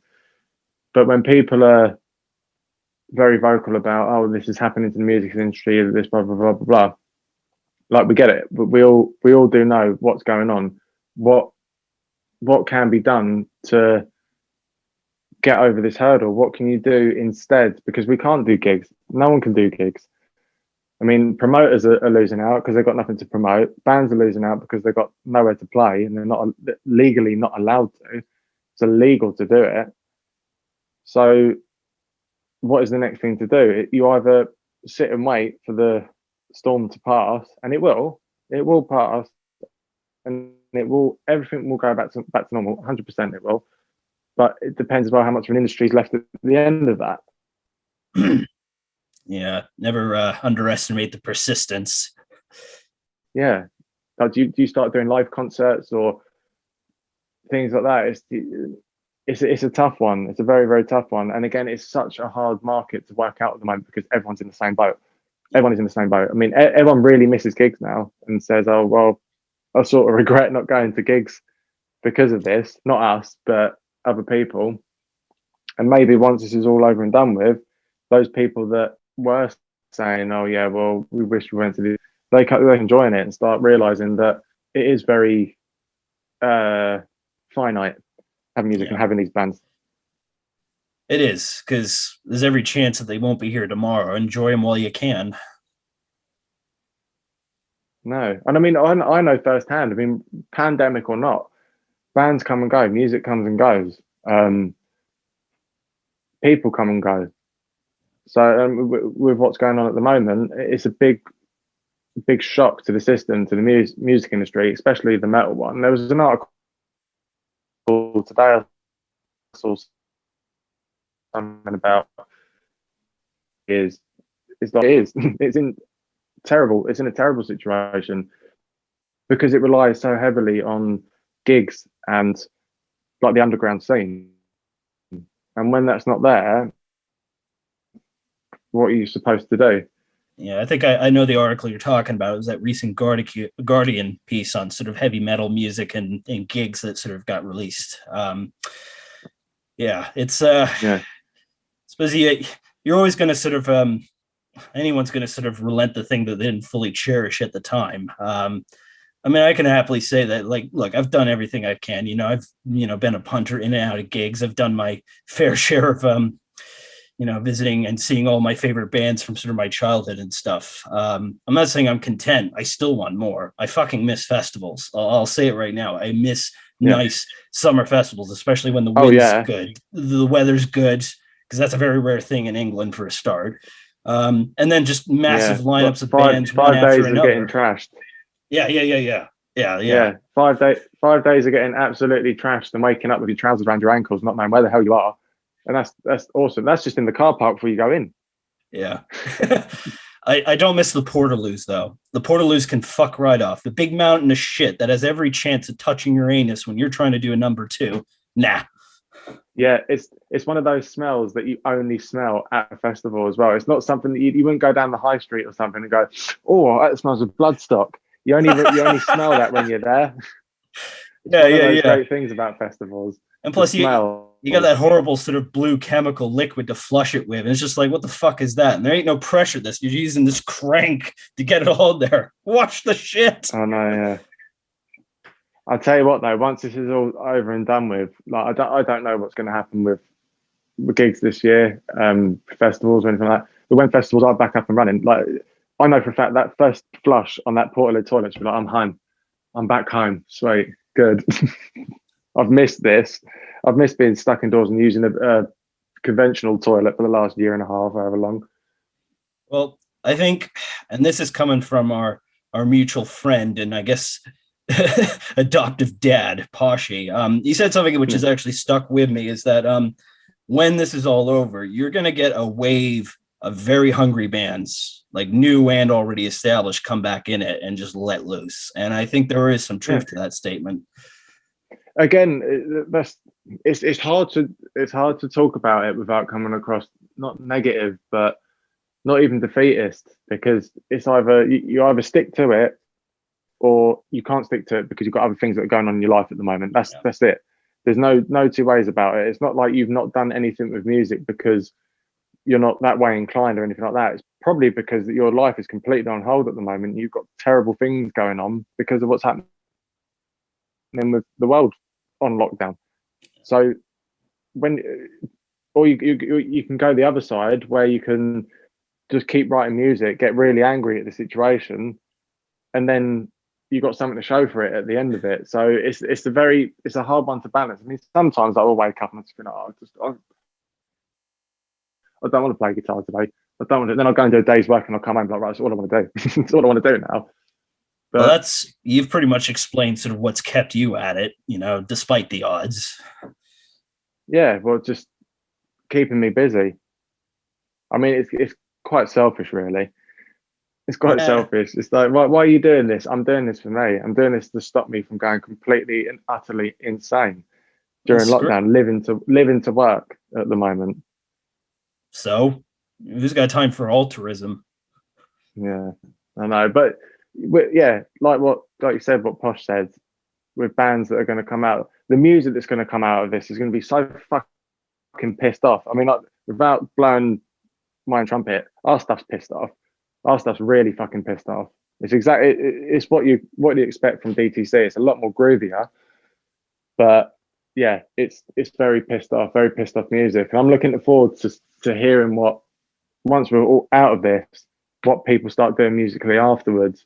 But when people are very vocal about, oh, this is happening to the music industry, this blah blah blah blah blah, like, we get it, but we all do know what's going on, what can be done to get over this hurdle. What can you do instead? Because we can't do gigs. No one can do gigs. I mean, promoters are losing out because they've got nothing to promote. Bands are losing out because they've got nowhere to play, and they're not legally not allowed to. It's illegal to do it. So what is the next thing to do? You either sit and wait for the storm to pass, and it will pass, and everything will go back to normal. 100% it will, but it depends about how much of an industry is left at the end of that. Yeah, never underestimate the persistence. Yeah, like, do you start doing live concerts or things like that? It's a tough one. It's a very, very tough one. And again, it's such a hard market to work out at the moment because everyone's in the same boat. Everyone is in the same boat. I mean, everyone really misses gigs now and says, "Oh well, I sort of regret not going to gigs because of this." Not us, but other people. And maybe once this is all over and done with, those people that were saying, "Oh yeah, well, we wish we went to this," they can join it and start realizing that it is very finite having music and having these bands. It is, because there's every chance that they won't be here tomorrow. Enjoy them while you can. No, and I mean, I know firsthand. I mean, pandemic or not, bands come and go, music comes and goes, people come and go. So with what's going on at the moment, it's a big shock to the system, to the music industry, especially the metal one. There was an article today I saw something about it's in it's in a terrible situation because it relies so heavily on gigs and like the underground scene, and when that's not there, what are you supposed to do? Yeah, I think I know the article you're talking about. It was that recent Guardian piece on sort of heavy metal music and gigs that sort of got released. Yeah, it's Yeah, suppose you're always going to sort of anyone's going to sort of relent the thing that they didn't fully cherish at the time. I mean, I can happily say that, like, look, I've done everything I can. You know, I've been a punter in and out of gigs. I've done my fair share of visiting and seeing all my favorite bands from sort of my childhood and stuff. I'm not saying I'm content. I still want more. I fucking miss festivals. I'll say it right now. I miss nice summer festivals, especially when the wind's good, the weather's good, because that's a very rare thing in England for a start. And then just massive lineups of bands, one after another. 5 days of getting trashed. Yeah. 5 days of getting absolutely trashed and waking up with your trousers around your ankles, not knowing where the hell you are. And that's awesome. That's just in the car park before you go in. Yeah. I don't miss the Portaloos, though. The Portaloos can fuck right off. The big mountain of shit that has every chance of touching your anus when you're trying to do a number two. Nah. Yeah, it's one of those smells that you only smell at a festival as well. It's not something that you wouldn't go down the high street or something and go, "Oh, that smells of bloodstock." You only smell that when you're there. It's one of those great things about festivals. And plus, you got that horrible sort of blue chemical liquid to flush it with. And it's just like, what the fuck is that? And there ain't no pressure. You're using this crank to get it all there. Watch the shit. Oh no, yeah. I'll tell you what though, once this is all over and done with, like I don't know what's going to happen with gigs this year, festivals or anything like that. But when festivals are back up and running, like I know for a fact that first flush on that Portalo toilet should be like, I'm home. I'm back home. Sweet. Good. I've missed this. I've missed being stuck indoors and using a conventional toilet for the last year and a half, however long. Well, I think, and this is coming from our mutual friend and I guess adoptive dad, Poshy. He said something which has actually stuck with me, is that when this is all over, you're going to get a wave of very hungry bands, like new and already established, come back in it and just let loose. And I think there is some truth to that statement. Again, it's hard to talk about it without coming across not negative, but not even defeatist, because it's either you either stick to it or you can't stick to it because you've got other things that are going on in your life at the moment. That's it. There's no two ways about it. It's not like you've not done anything with music because you're not that way inclined or anything like that. It's probably because your life is completely on hold at the moment. You've got terrible things going on because of what's happening with the world on lockdown. So you can go the other side where you can just keep writing music, get really angry at the situation, and then you got something to show for it at the end of it. So it's a hard one to balance. I mean, sometimes I will wake up and just be like, I don't want to play guitar today. I don't want to. Then I'll go and do a day's work and I'll come home and be like, right, that's all I want to do. That's all I want to do now. But well, you've pretty much explained sort of what's kept you at it, despite the odds. Yeah, well, just keeping me busy. I mean, it's quite selfish, really. It's quite selfish. It's like, why are you doing this? I'm doing this for me. I'm doing this to stop me from going completely and utterly insane during lockdown, living to work at the moment. So, who's got time for altruism? Yeah, I know, but yeah, like you said, what Posh said, with bands that are going to come out, the music that's going to come out of this is going to be so fucking pissed off. I mean, like, without blowing my own trumpet, our stuff's pissed off. Our stuff's really fucking pissed off. It's what you expect from DTC. It's a lot more groovier, but yeah, it's very pissed off music. And I'm looking forward to hearing what, once we're all out of this, what people start doing musically afterwards.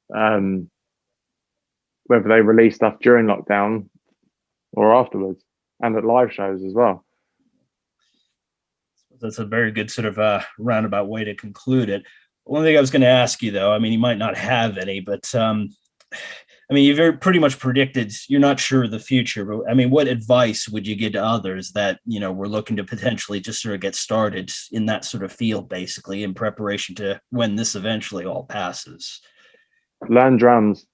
Whether they release stuff during lockdown or afterwards, and at live shows as well. That's a very good sort of roundabout way to conclude it. One thing I was going to ask you, though, I mean, you might not have any, but I mean, you've pretty much predicted you're not sure of the future. But I mean, what advice would you give to others that, were looking to potentially just sort of get started in that sort of field, basically, in preparation to when this eventually all passes? Learn drums.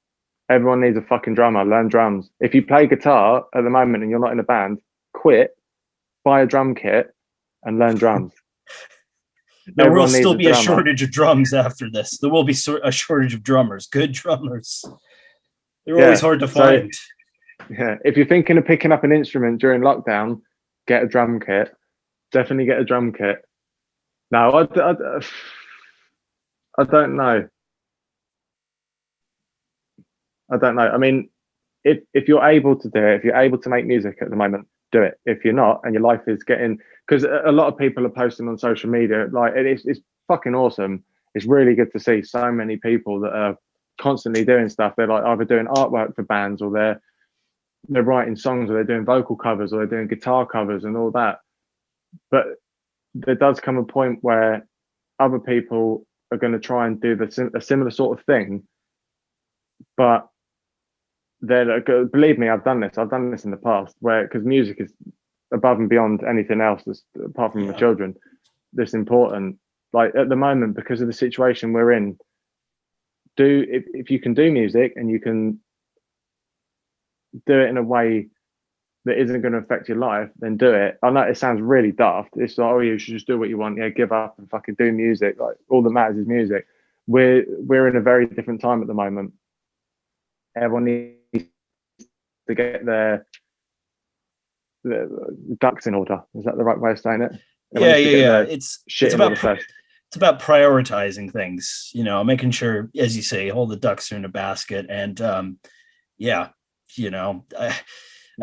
Everyone needs a fucking drummer. Learn drums. If you play guitar at the moment and you're not in a band, quit, buy a drum kit, and learn drums. There will still be a shortage of drums after this. There will be a shortage of drummers, good drummers. They're always hard to find. Yeah, if you're thinking of picking up an instrument during lockdown, get a drum kit. Definitely get a drum kit. No, I don't know. I don't know. I mean, if you're able to do it, if you're able to make music at the moment, do it. If you're not, and your life is getting, because a lot of people are posting on social media, like it's fucking awesome. It's really good to see so many people that are constantly doing stuff. They're like either doing artwork for bands, or they're writing songs, or they're doing vocal covers, or they're doing guitar covers and all that. But there does come a point where other people are going to try and do a similar sort of thing, but believe me, I've done this in the past, where, because music is above and beyond anything else apart from the children, that's important. Like at the moment, because of the situation we're in, if you can do music and you can do it in a way that isn't going to affect your life, then do it. I know it sounds really daft. It's like, oh, you should just do what you want. Yeah, give up and fucking do music. Like, all that matters is music. We're in a very different time at the moment. Everyone needs to get the ducks in order. Is that the right way of saying it? Yeah. It's about prioritizing things, making sure, as you say, all the ducks are in a basket. And I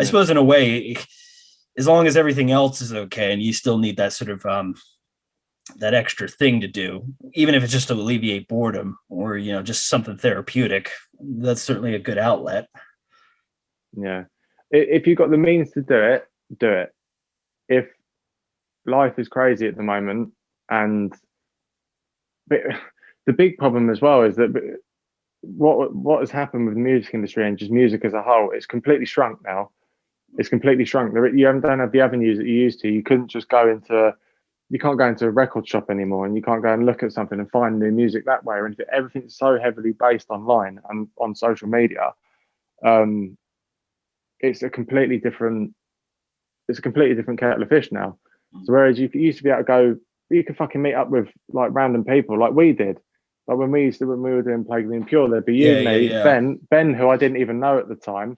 suppose in a way, as long as everything else is okay and you still need that sort of that extra thing to do, even if it's just to alleviate boredom or, just something therapeutic, that's certainly a good outlet. Yeah. If you've got the means to do it, do it. If life is crazy at the moment, but the big problem as well is that what has happened with the music industry and just music as a whole, it's completely shrunk now. It's completely shrunk. You don't have the avenues that you used to. You can't go into a record shop anymore, and you can't go and look at something and find new music that way or anything. Everything's so heavily based online and on social media. It's a completely different kettle of fish now. So whereas you used to be able to go, you could fucking meet up with like random people like we did. Like when we were doing Plague the Impure, there'd be you, me, Ben, who I didn't even know at the time,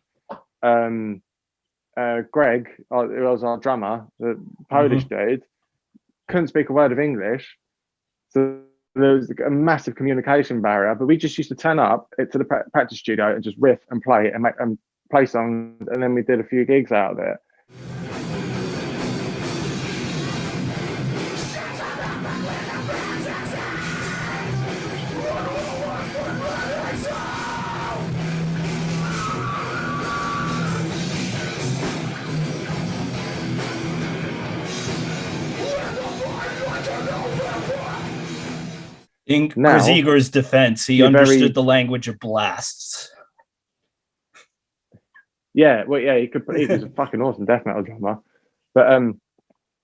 Greg, who was our drummer, the Polish dude, couldn't speak a word of English. So there was a massive communication barrier, but we just used to turn up to the practice studio and just riff and play and play songs, and then we did a few gigs out of it. In Now, Chris Igor's defense, he understood the language of blasts. Yeah, well, yeah, he was a fucking awesome death metal drummer, but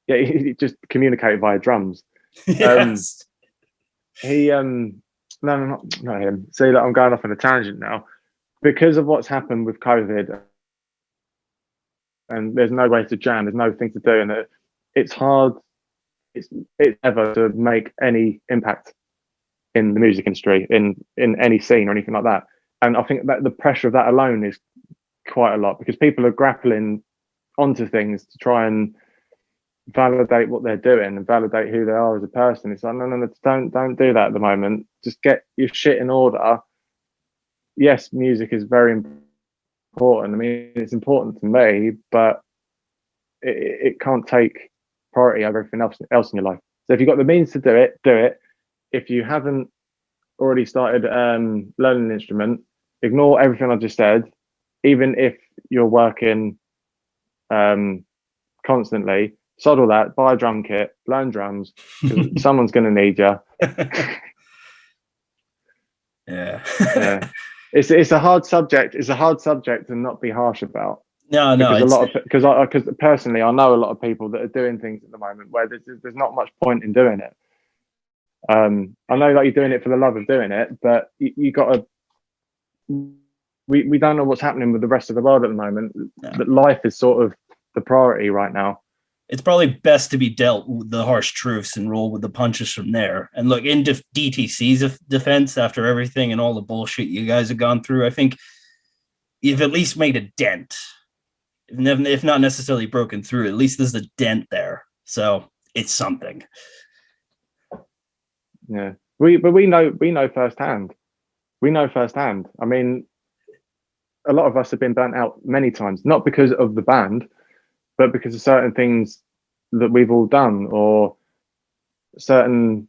yeah, he just communicated via drums. Yes. No, not him. See, like, I'm going off on a tangent now because of what's happened with COVID, and there's no way to jam, there's no thing to do, and it's hard. It's ever to make any impact in the music industry, in any scene or anything like that. And I think that the pressure of that alone is quite a lot because people are grappling onto things to try and validate what they're doing and validate who they are as a person. It's like, no, don't do that at the moment. Just get your shit in order. Yes, music is very important. I mean, it's important to me, but it can't take priority over everything else in your life. So if you've got the means to do it, do it. If you haven't already started learning an instrument, ignore everything I just said. Even if you're working constantly, sod all that, buy a drum kit, learn drums, because someone's going to need you. Yeah. It's a hard subject. It's a hard subject to not be harsh about. No, Because personally, I know a lot of people that are doing things at the moment where there's not much point in doing it. I know that you're doing it for the love of doing it, but you got to. We don't know what's happening with the rest of the world at the moment. No. That life is sort of the priority right now. It's probably best to be dealt with the harsh truths and roll with the punches from there. And look, in DTC's defense, after everything and all the bullshit you guys have gone through, I think you've at least made a dent. If not necessarily broken through, at least there's a dent there. So it's something. Yeah, we know firsthand. We know firsthand. I mean, a lot of us have been burnt out many times, not because of the band, but because of certain things that we've all done, or certain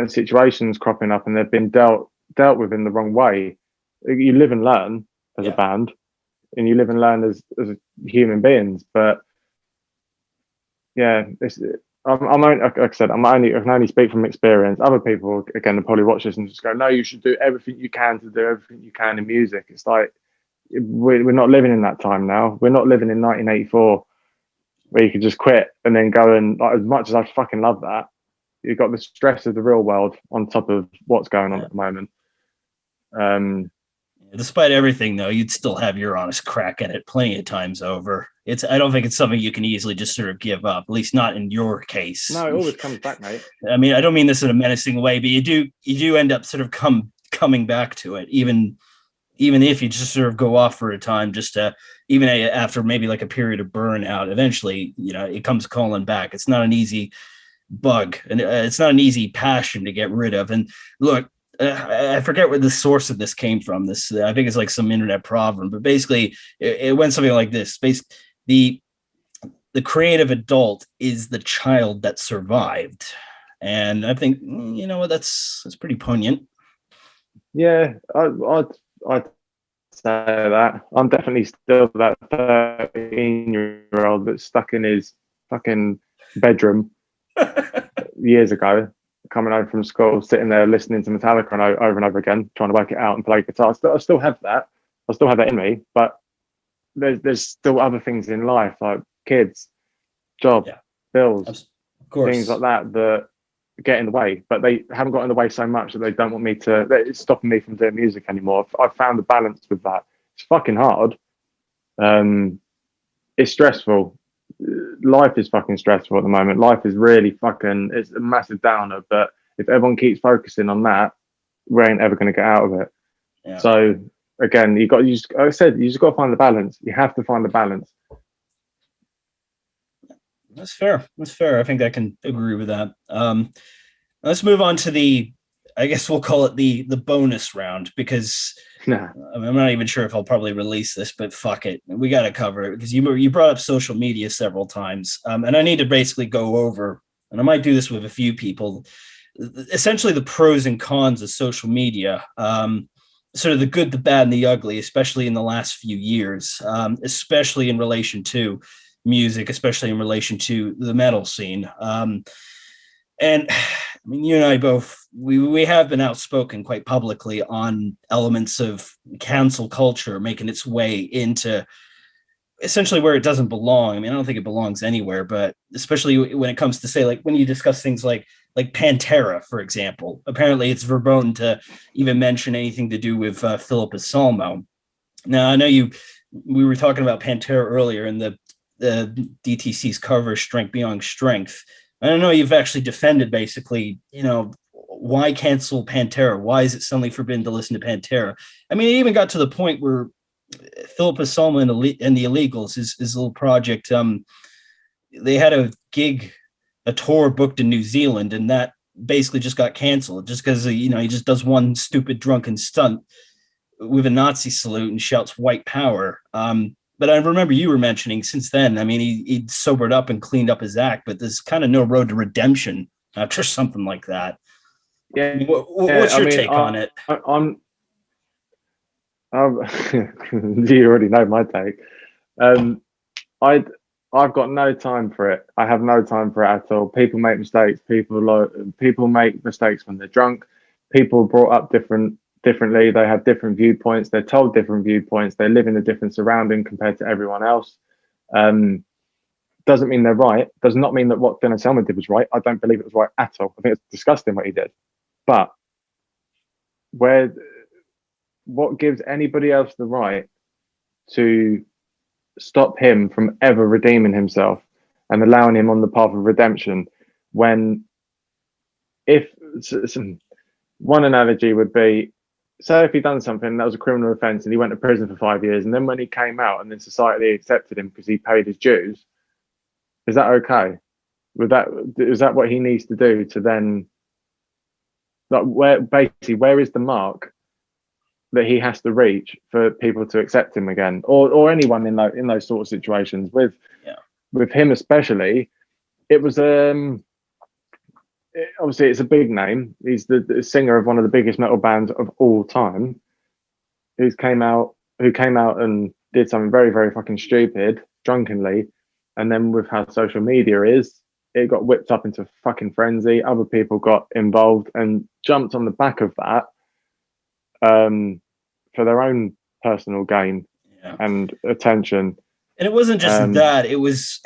situations cropping up, and they've been dealt with in the wrong way. You live and learn as a band, and you live and learn as human beings. But yeah, like I said, I can only speak from experience. Other people, again, will probably watch this and just go, "No, you should do everything you can to do everything you can in music." It's like we're not living in that time now. We're not living in 1984 where you could just quit and then go and, like, as much as I fucking love that, you've got the stress of the real world on top of what's going on at the moment. Despite everything, though, you'd still have your honest crack at it plenty of times over. I don't think it's something you can easily just sort of give up, at least not in your case. No, it always comes back, mate. I mean, I don't mean this in a menacing way, but you do end up sort of coming back to it, even if you just sort of go off for a time, just to, even after maybe like a period of burnout, eventually, it comes calling back. It's not an easy bug, and it's not an easy passion to get rid of. And look, I forget where the source of this came from. I think it's like some internet proverb, but basically it went something like this. Basically, the creative adult is the child that survived. And I think, what, that's pretty poignant. Yeah, I'd say that. I'm definitely still that 13-year-old that's stuck in his fucking bedroom years ago, coming home from school, sitting there listening to Metallica over and over again, trying to work it out and play guitar. I still have that. I still have that in me, but there's still other things in life, like kids, job, bills, of course, things like that get in the way. But they haven't got in the way so much that they don't want me to. It's stopping me from doing music anymore. I've found the balance with that. It's fucking hard. It's stressful. Life is fucking stressful at the moment. Life is really fucking, it's a massive downer, but if everyone keeps focusing on that, we ain't ever going to get out of it. Yeah. So again, like I said, you just got to find the balance. You have to find the balance. That's fair. I think I can agree with that. Let's move on to I guess we'll call it the bonus round, because I'm not even sure if I'll probably release this, but fuck it. We got to cover it because you brought up social media several times. And I need to basically go over, and I might do this with a few people, essentially the pros and cons of social media, sort of the good, the bad, and the ugly, especially in the last few years, especially in relation to music, especially in relation to the metal scene. And I mean, you and I both, we have been outspoken quite publicly on elements of cancel culture making its way into essentially where it doesn't belong. I mean, I don't think it belongs anywhere, but especially when it comes to, say, like when you discuss things like Pantera, for example. Apparently it's verboten to even mention anything to do with Philip Anselmo. Now, I know we were talking about Pantera earlier, and the DTC's cover, Strength Beyond Strength. I don't know, you've actually defended basically, why cancel Pantera? Why is it suddenly forbidden to listen to Pantera? I mean, it even got to the point where Philip Anselmo and the Illegals, his little project, they had a tour booked in New Zealand, and that basically just got canceled just because, he just does one stupid drunken stunt with a Nazi salute and shouts white power. But I remember you were mentioning since then, I mean, he sobered up and cleaned up his act, but there's kind of no road to redemption after something like that. Yeah. I mean, what's your take on it? You already know my take. I've got no time for it. I have no time for it at all. People make mistakes. People make mistakes when they're drunk. People are brought up differently. They have different viewpoints. They're told different viewpoints. They live in a different surrounding compared to everyone else. Doesn't mean they're right. Does not mean that what Phil Anselmo did was right. I don't believe it was right at all. I think it's disgusting what he did. But what gives anybody else the right to stop him from ever redeeming himself and allowing him on the path of redemption? When, if one analogy would be, say if he'd done something that was a criminal offence and he went to prison for 5 years, and then when he came out and then society accepted him because he paid his dues, is that okay? Is that what he needs to do to then, like, where is the mark that he has to reach for people to accept him again, or anyone in those sort of situations? With him especially, it was obviously it's a big name. He's the singer of one of the biggest metal bands of all time, who came out and did something very, very fucking stupid drunkenly, and then with how social media is, it got whipped up into a fucking frenzy. Other people got involved and jumped on the back of that for their own personal gain and attention. And it wasn't just that. It was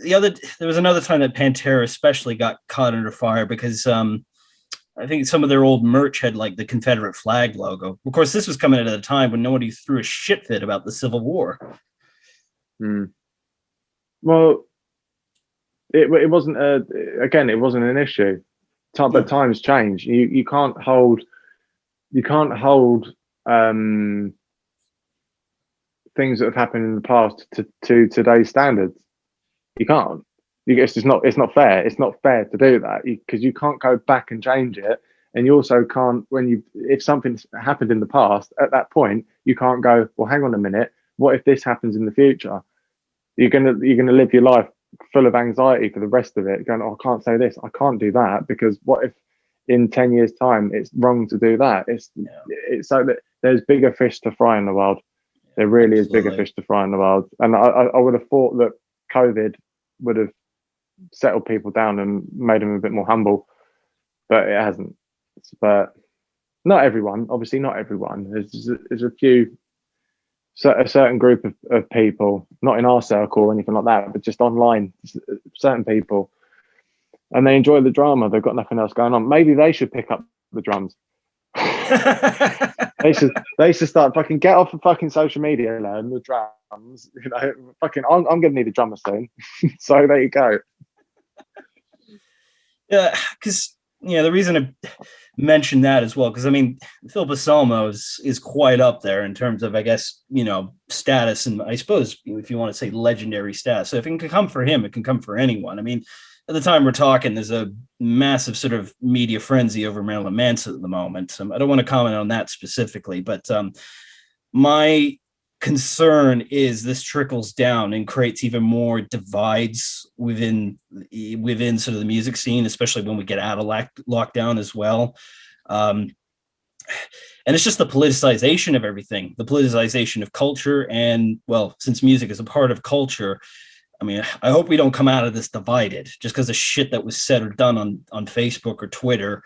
there was another time that Pantera especially got caught under fire because I think some of their old merch had like the Confederate flag logo. Of course, this was coming at a time when nobody threw a shit fit about the Civil War. Well, it wasn't it wasn't an issue. But times change. You can't hold things that have happened in the past to today's standards. You can't. It's not fair. It's not fair to do that because you can't go back and change it, and you also can't if something's happened in the past at that point, you can't go, well, hang on a minute, what if this happens in the future? You're gonna live your life full of anxiety for the rest of it, going, oh, I can't say this, I can't do that, because what if in 10 years time it's wrong to do that? It's so that there's bigger fish to fry in the world. There really is bigger fish to fry in the world. And I would have thought that COVID would have settled people down and made them a bit more humble, but it hasn't. But not everyone, obviously not everyone. There's a few, a certain group of people, not in our circle or anything like that, but just online, certain people, and they enjoy the drama. They've got nothing else going on. Maybe they should pick up the drums. They should start fucking get off of fucking social media and learn the drums. Fucking I'm gonna need a drummer soon. So there you go. Yeah, because the reason I mentioned that as well, because I mean, Phil Anselmo is quite up there in terms of, I guess, status, and I suppose if you want to say legendary status. So if it can come for him, it can come for anyone. I mean, at the time we're talking, there's a massive sort of media frenzy over Marilyn Manson at the moment. I don't want to comment on that specifically, but my concern is this trickles down and creates even more divides within sort of the music scene, especially when we get out of lockdown as well. And it's just the politicization of everything, the politicization of culture. And well, since music is a part of culture, I mean, I hope we don't come out of this divided just because of shit that was said or done on Facebook or Twitter,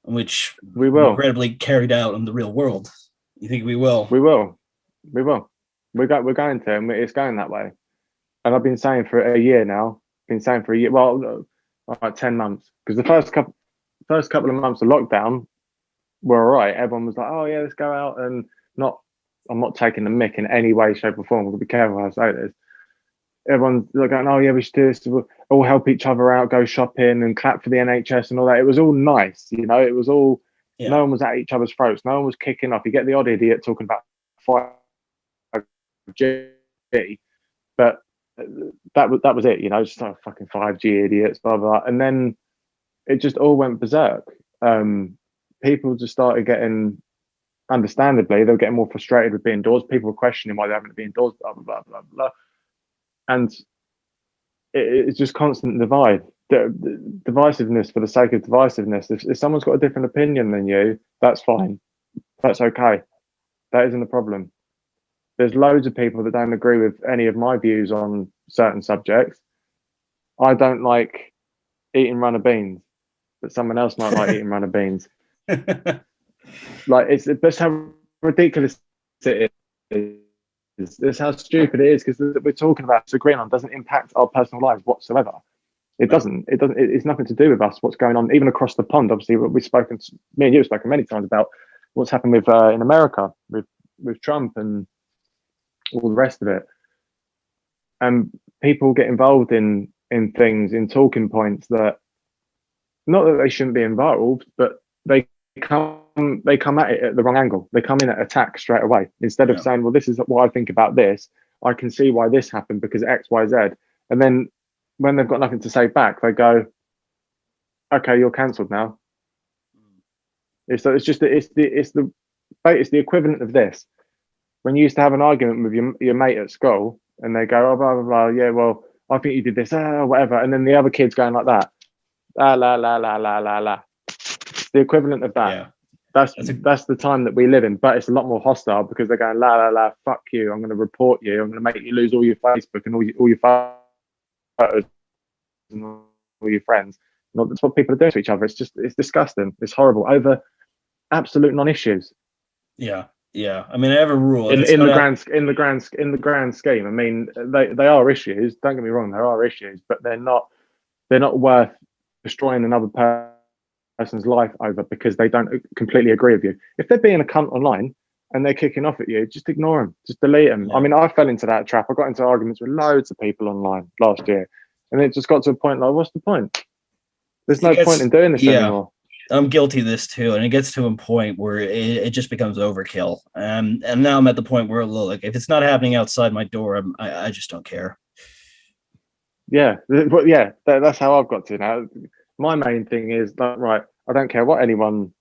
which We will. regrettably carried out in the real world. You think we will? We will. We will. We're going to, and it's going that way. And I've been saying for a year now. Well, like 10 months, because the first couple of months of lockdown were all right. Everyone was like, "Oh yeah, let's go out," and I'm not taking the mick in any way, shape, or form. We'll be careful how I say this. Everyone's going, "Oh yeah, we should do this. We'll all help each other out, go shopping, and clap for the NHS and all that." It was all nice, you know. It was all. Yeah. No one was at each other's throats. No one was kicking off. You get the odd idiot talking about 5G, but that was it, you know. Just like fucking 5G idiots, blah blah. And then it just all went berserk. People just started getting, understandably, they were getting more frustrated with being indoors. People were questioning why they're having to be indoors, blah blah blah blah blah. And it's just constant divisiveness for the sake of divisiveness. If someone's got a different opinion than you, that's fine. That's okay. That isn't a problem. There's loads of people that don't agree with any of my views on certain subjects. I don't like eating runner beans, but someone else might like eating runner beans. Like, that's how ridiculous it is. That's how stupid it is, because we're talking about disagreeing on doesn't impact our personal lives whatsoever. It doesn't. It's nothing to do with us. What's going on, even across the pond. Obviously, me and you have spoken many times about what's happened with in America with Trump and all the rest of it. And people get involved in things, in talking points that, not that they shouldn't be involved, but they come at it at the wrong angle. They come in at attack straight away, instead of saying, well, this is what I think about this. I can see why this happened because X, Y, Z. And then when they've got nothing to say back, they go, okay, you're cancelled now. It's the equivalent of this. When you used to have an argument with your mate at school, and they go, oh, blah, blah, blah, yeah, well, I think you did this, whatever. And then the other kid's going like that. La, la, la, la, la, la, la. It's the equivalent of that. Yeah. That's the time that we live in, but it's a lot more hostile, because they're going, la, la, la, fuck you. I'm going to report you. I'm going to make you lose all your Facebook and all your photos and all your friends. And that's what people are doing to each other. It's disgusting. It's horrible over absolute non-issues. Yeah. Yeah, I mean, I have a rule in the grand scheme. I mean, they are issues. Don't get me wrong, there are issues, but they're not worth destroying another person's life over because they don't completely agree with you. If they're being a cunt online and they're kicking off at you, just ignore them, just delete them. Yeah. I mean, I fell into that trap. I got into arguments with loads of people online last year, and it just got to a point like, what's the point? There's no point in doing this anymore. I'm guilty of this too, and it gets to a point where it just becomes overkill. And now I'm at the point where, look, if it's not happening outside my door, I just don't care. Yeah, but yeah, that's how I've got to now. My main thing is that, right, I don't care what anyone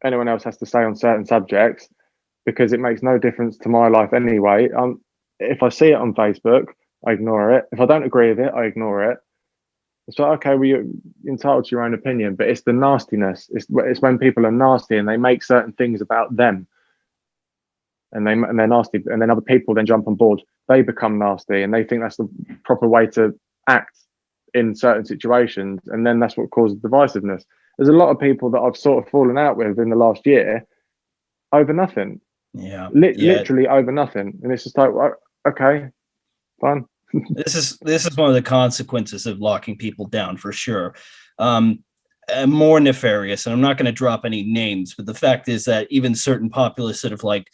else has to say on certain subjects, because it makes no difference to my life anyway. If I see it on Facebook, I ignore it. If I don't agree with it, I ignore it. It's like, okay, well, you're entitled to your own opinion, but it's the nastiness. It's when people are nasty and they make certain things about them, and they're nasty, and then other people then jump on board. They become nasty, and they think that's the proper way to act in certain situations, and then that's what causes divisiveness. There's a lot of people that I've sort of fallen out with in the last year over nothing. Yeah, literally over nothing, and it's just like, well, okay, fine. This is one of the consequences of locking people down, for sure. More nefarious, and I'm not going to drop any names, but the fact is that even certain popular sort of like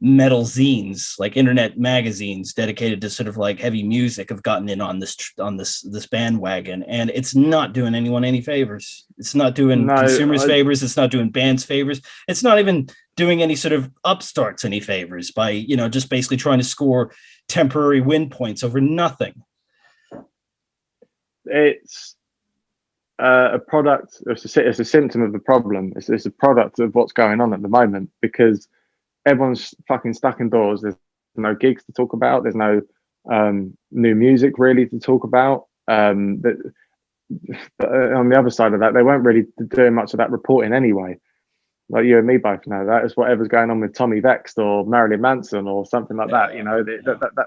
metal zines, like internet magazines dedicated to sort of like heavy music, have gotten in on this bandwagon, and it's not doing anyone any favors. It's not doing consumers favors. It's not doing bands favors. It's not even doing any sort of upstarts any favors by, you know, just basically trying to score temporary win points over nothing. It's a product. It's a symptom of the problem. It's a product of what's going on at the moment, because everyone's fucking stuck indoors. There's no gigs to talk about. There's no new music really to talk about. On the other side of that, they weren't really doing much of that reporting anyway. Like you and me both know that. It's whatever's going on with Tommy Vext or Marilyn Manson or something like that. You know,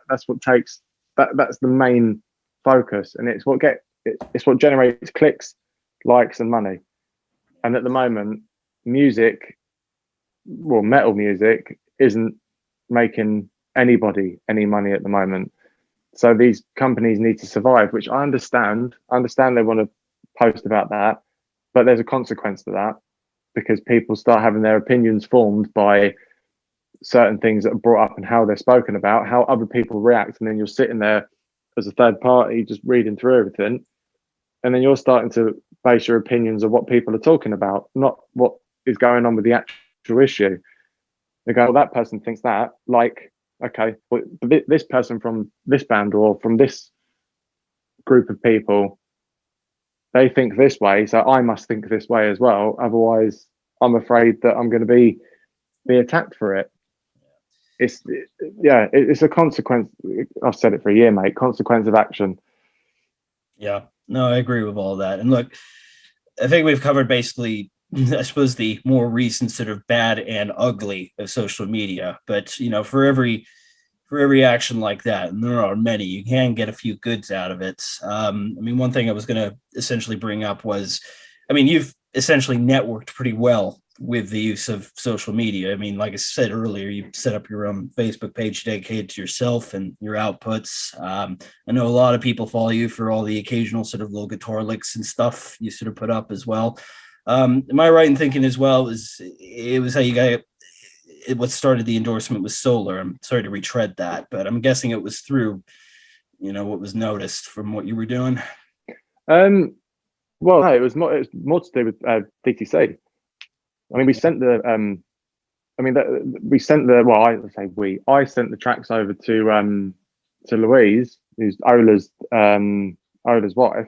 that's what takes that's the main focus, and it's what generates clicks, likes, and money. And at the moment, music, well, metal music isn't making anybody any money at the moment. So these companies need to survive, which I understand. I understand they want to post about that, but there's a consequence to that, because people start having their opinions formed by certain things that are brought up and how they're spoken about, how other people react, and then you're sitting there as a third party just reading through everything, and then you're starting to base your opinions on what people are talking about, not what is going on with the actual issue. They go, well, that person thinks that, like, okay, well, this person from this band or from this group of people, they think this way, so I must think this way as well. Otherwise, I'm afraid that I'm going to be attacked for it. It's a consequence. I've said it for a year, mate. Consequence of action. Yeah, no, I agree with all that. And look, I think we've covered basically, I suppose, the more recent sort of bad and ugly of social media. But, you know, for every action like that, and there are many, you can get a few goods out of it. I mean, one thing I was going to essentially bring up was, I mean, you've essentially networked pretty well with the use of social media. I mean, like I said earlier, you set up your own Facebook page dedicated to yourself and your outputs. I know a lot of people follow you for all the occasional sort of little guitar licks and stuff you sort of put up as well. Am I right in thinking as well, it was how you got what started the endorsement with Solar? I'm sorry to retread that, but I'm guessing it was through, you know, what was noticed from what you were doing. Well, no, it was more to do with DTC. I mean, we sent the I sent the tracks over to Louise, who's Ola's wife.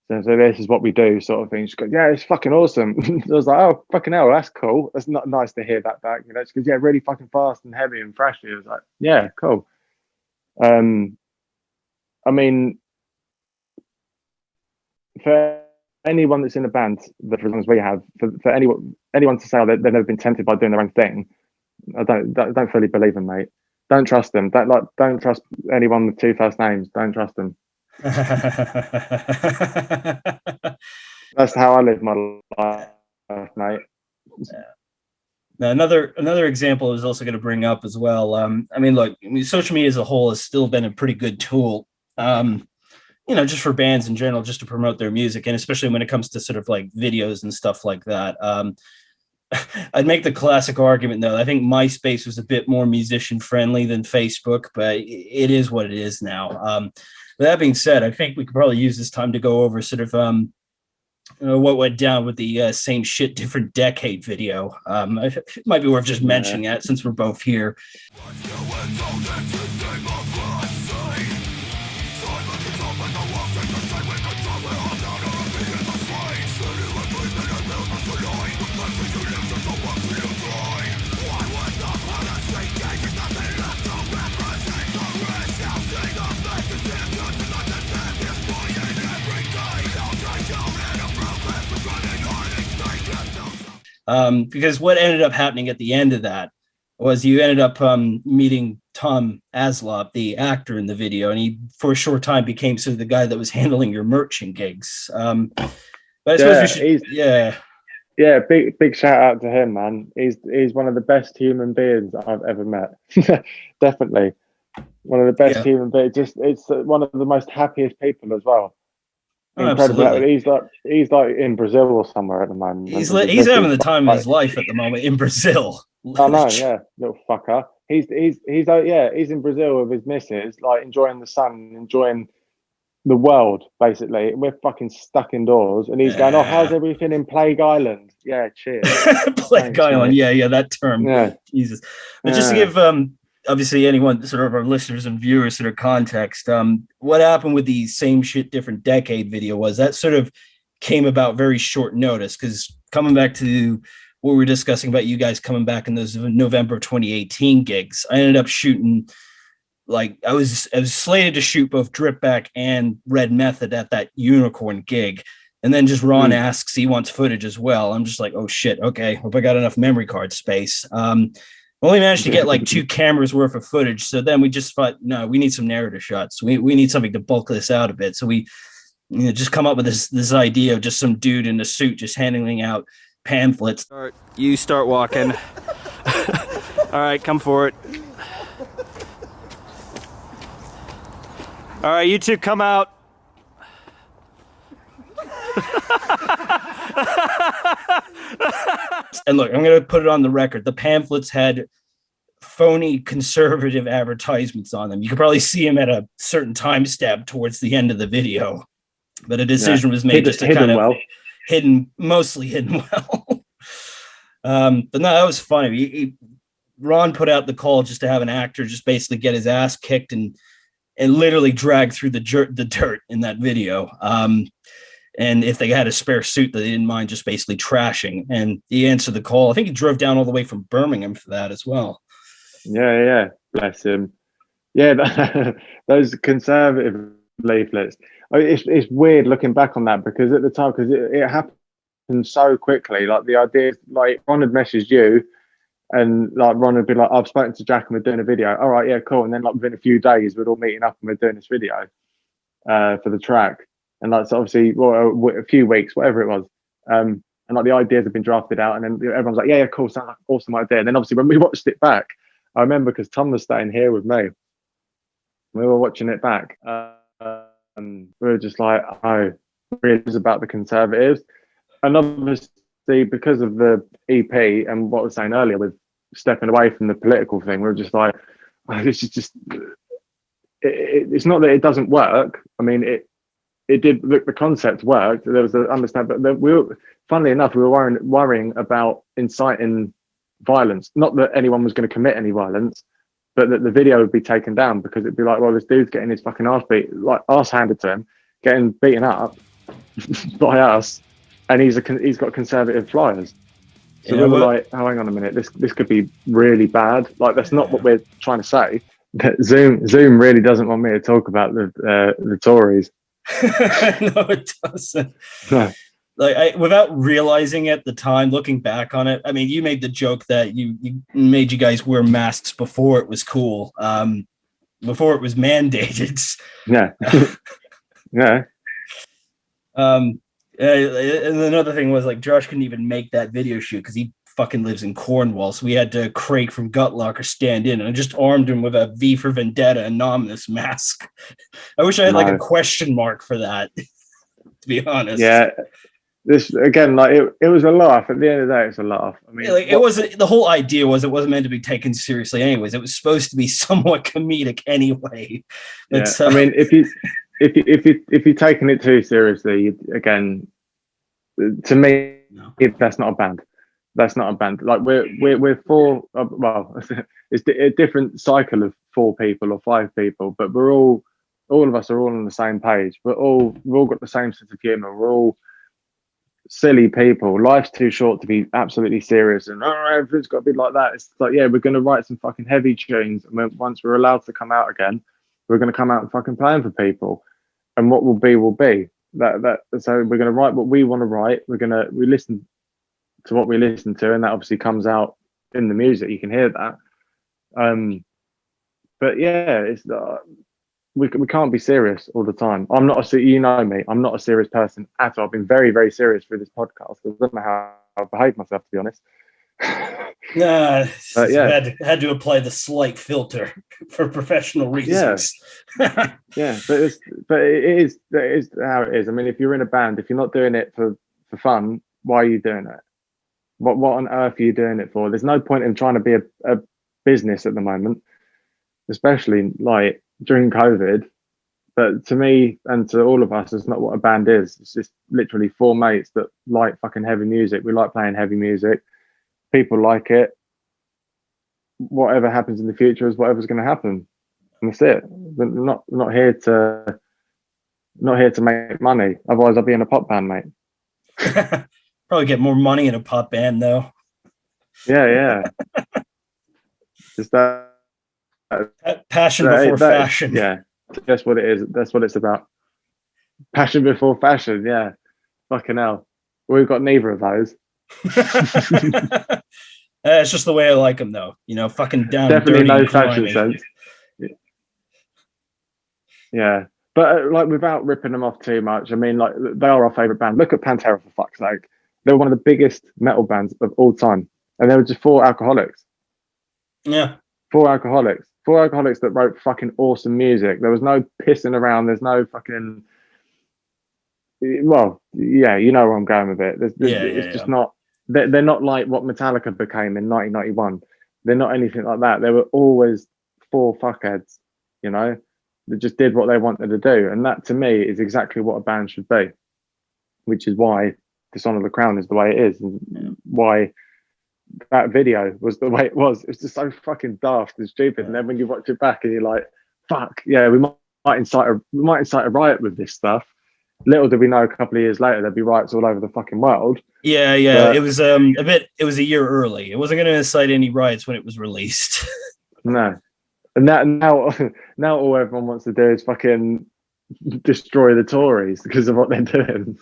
So this is what we do, sort of thing. She goes, yeah, it's fucking awesome. I was like, oh, fucking hell, that's cool. That's not nice to hear that back. You know, she goes, yeah, really fucking fast and heavy and thrashy. I was like, yeah, cool. I mean, for anyone that's in a band, that for as long as we have, for anyone to say that they've never been tempted by doing their own thing, I don't fully believe them, mate. Don't trust them. Don't trust anyone with two first names. Don't trust them. That's how I live my life, mate. Yeah. Now, another example I was also going to bring up as well. I mean, look, social media as a whole has still been a pretty good tool. You know, just for bands in general, just to promote their music, and especially when it comes to sort of like videos and stuff like that. I'd make the classic argument, though. I think MySpace was a bit more musician friendly than Facebook, but it is what it is now. With that being said, I think we could probably use this time to go over sort of what went down with the Same Shit, Different Decade video. It might be worth just mentioning that since we're both here. Because what ended up happening at the end of that was you ended up meeting Tom Aslop, the actor in the video, and he, for a short time, became sort of the guy that was handling your merchant gigs. But I suppose we should, big shout out to him, man. He's one of the best human beings I've ever met. Definitely one of the best human beings. It's one of the most happiest people as well. Incredible. Absolutely. He's like in Brazil or somewhere at the moment. He's having the time of his life at the moment in Brazil. I know, yeah, little fucker. He's in Brazil with his missus, like enjoying the sun, enjoying the world, basically. We're fucking stuck indoors, and he's going, "Oh, how's everything in Plague Island?" Yeah, cheers. Plague Island, yeah, that term. Yeah, Jesus. But just to give obviously anyone, sort of our listeners and viewers, sort of context, what happened with the Same Shit, Different Decade video was that sort of came about very short notice, because coming back to what we were discussing about you guys coming back in those November 2018 gigs, I ended up shooting, like, I was slated to shoot both Drip Back and Red Method at that Unicorn gig. And then just Ron asks, he wants footage as well. I'm just like, oh shit, okay, hope I got enough memory card space. only managed to get like 2 cameras worth of footage. So then we just thought, no, we need some narrative shots. We need something to bulk this out a bit. So we just come up with this idea of just some dude in a suit just handing out pamphlets. You start walking. All right, come for it. All right, you two come out. And look, I'm going to put it on the record. The pamphlets had phony conservative advertisements on them. You could probably see them at a certain time step towards the end of the video. But a decision was made just to kind of mostly hidden well. But no, that was funny. Ron put out the call just to have an actor just basically get his ass kicked and literally drag through the dirt in that video. And if they had a spare suit that they didn't mind just basically trashing. And he answered the call. I think he drove down all the way from Birmingham for that as well. Yeah. Bless him. Yeah, those conservative leaflets. It's weird looking back on that because at the time, because it happened so quickly. Like the idea, like Ron had messaged you, and like Ron would be like, "I've spoken to Jack and we're doing a video." All right, yeah, cool. And then like within a few days, we're all meeting up and we're doing this video for the track. And like so obviously, a few weeks, whatever it was. And like the ideas have been drafted out, and then everyone's like, "Yeah, cool, sounds like an awesome idea." And then obviously when we watched it back, I remember because Tom was staying here with me. We were watching it back. And we were just like, oh, really is about the conservatives. And obviously, because of the EP and what I was saying earlier with stepping away from the political thing, we were just like, oh, this is just, it's not that it doesn't work. I mean, it did, the concept worked. There was the understand, but we were, funnily enough, we were worrying about inciting violence. Not that anyone was going to commit any violence, but that the video would be taken down because it'd be like, well, this dude's getting his fucking arse handed to him, getting beaten up by us, and he's got conservative flyers. So we were like, oh, hang on a minute, this could be really bad. Like that's not what we're trying to say. But Zoom really doesn't want me to talk about the Tories. No, it doesn't. No. Like without realizing it at the time, looking back on it, I mean, you made the joke that you made you guys wear masks before it was cool, before it was mandated. Yeah, yeah. And another thing was like Josh couldn't even make that video shoot because he fucking lives in Cornwall, so we had to Craig from Gutlocker stand in, and I just armed him with a V for Vendetta anonymous mask. I wish I had like a question mark for that. To be honest, yeah. This again, like it was a laugh. At the end of the day, it's a laugh. I mean, like, it wasn't. The whole idea was it wasn't meant to be taken seriously, anyways. It was supposed to be somewhat comedic, anyway. Yeah. I mean, if you're taking it too seriously, again, to me, that's not a band. That's not a band. Like we're four. Well, it's a different cycle of 4 people or 5 people, but all of us are all on the same page. We've all got the same sense of humor. We're all silly people. Life's too short to be absolutely serious and everything's got to be like that. It's like, yeah, we're going to write some fucking heavy tunes, and once we're allowed to come out again, we're going to come out and fucking play them for people, and what will be that. So we're going to write what we want to write. We listen to what we listen to, and that obviously comes out in the music. You can hear that. But yeah, it's we can't be serious all the time. I'm not you know me. I'm not a serious person at all. I've been very, very serious through this podcast. I don't know how I behave myself, to be honest. Nah, yeah, had to apply the slight filter for professional reasons. Yeah, yeah, but it is how it is. I mean, if you're in a band, if you're not doing it for fun, why are you doing it? What on earth are you doing it for? There's no point in trying to be a business at the moment, especially like during COVID. But to me and to all of us, it's not what a band is. It's just literally 4 mates that like fucking heavy music. We like playing heavy music. People like it. Whatever happens in the future is whatever's going to happen. And that's it. We're not here to make money. Otherwise, I'll be in a pop band, mate. Probably get more money in a pop band, though. Yeah. Just that. Passion before fashion. Yeah, that's what it is. That's what it's about. Passion before fashion. Yeah, fucking hell. We've got neither of those. It's just the way I like them, though. Fucking down, Definitely dirty, no and fashion grimy. sense. Yeah, but like without ripping them off too much, I mean, like they are our favorite band. Look at Pantera for fuck's sake. They were one of the biggest metal bands of all time, and they were just four alcoholics. Yeah. Four alcoholics that wrote fucking awesome music. There was no pissing around. There's no fucking. Well, yeah, you know where I'm going with it. It's just not. They're not like what Metallica became in 1991. They're not anything like that. They were always four fuckheads, you know. They just did what they wanted to do, and that to me is exactly what a band should be. Which is why Dishonour The Crown is the way it is, and why that video was the way it was. It's just so fucking daft and stupid. And then when you watch it back, and you're like, "Fuck, yeah, we might incite a riot with this stuff." Little did we know, a couple of years later, there'd be riots all over the fucking world. Yeah. But, it was it was a year early. It wasn't going to incite any riots when it was released. No, and now all everyone wants to do is fucking destroy the Tories because of what they're doing.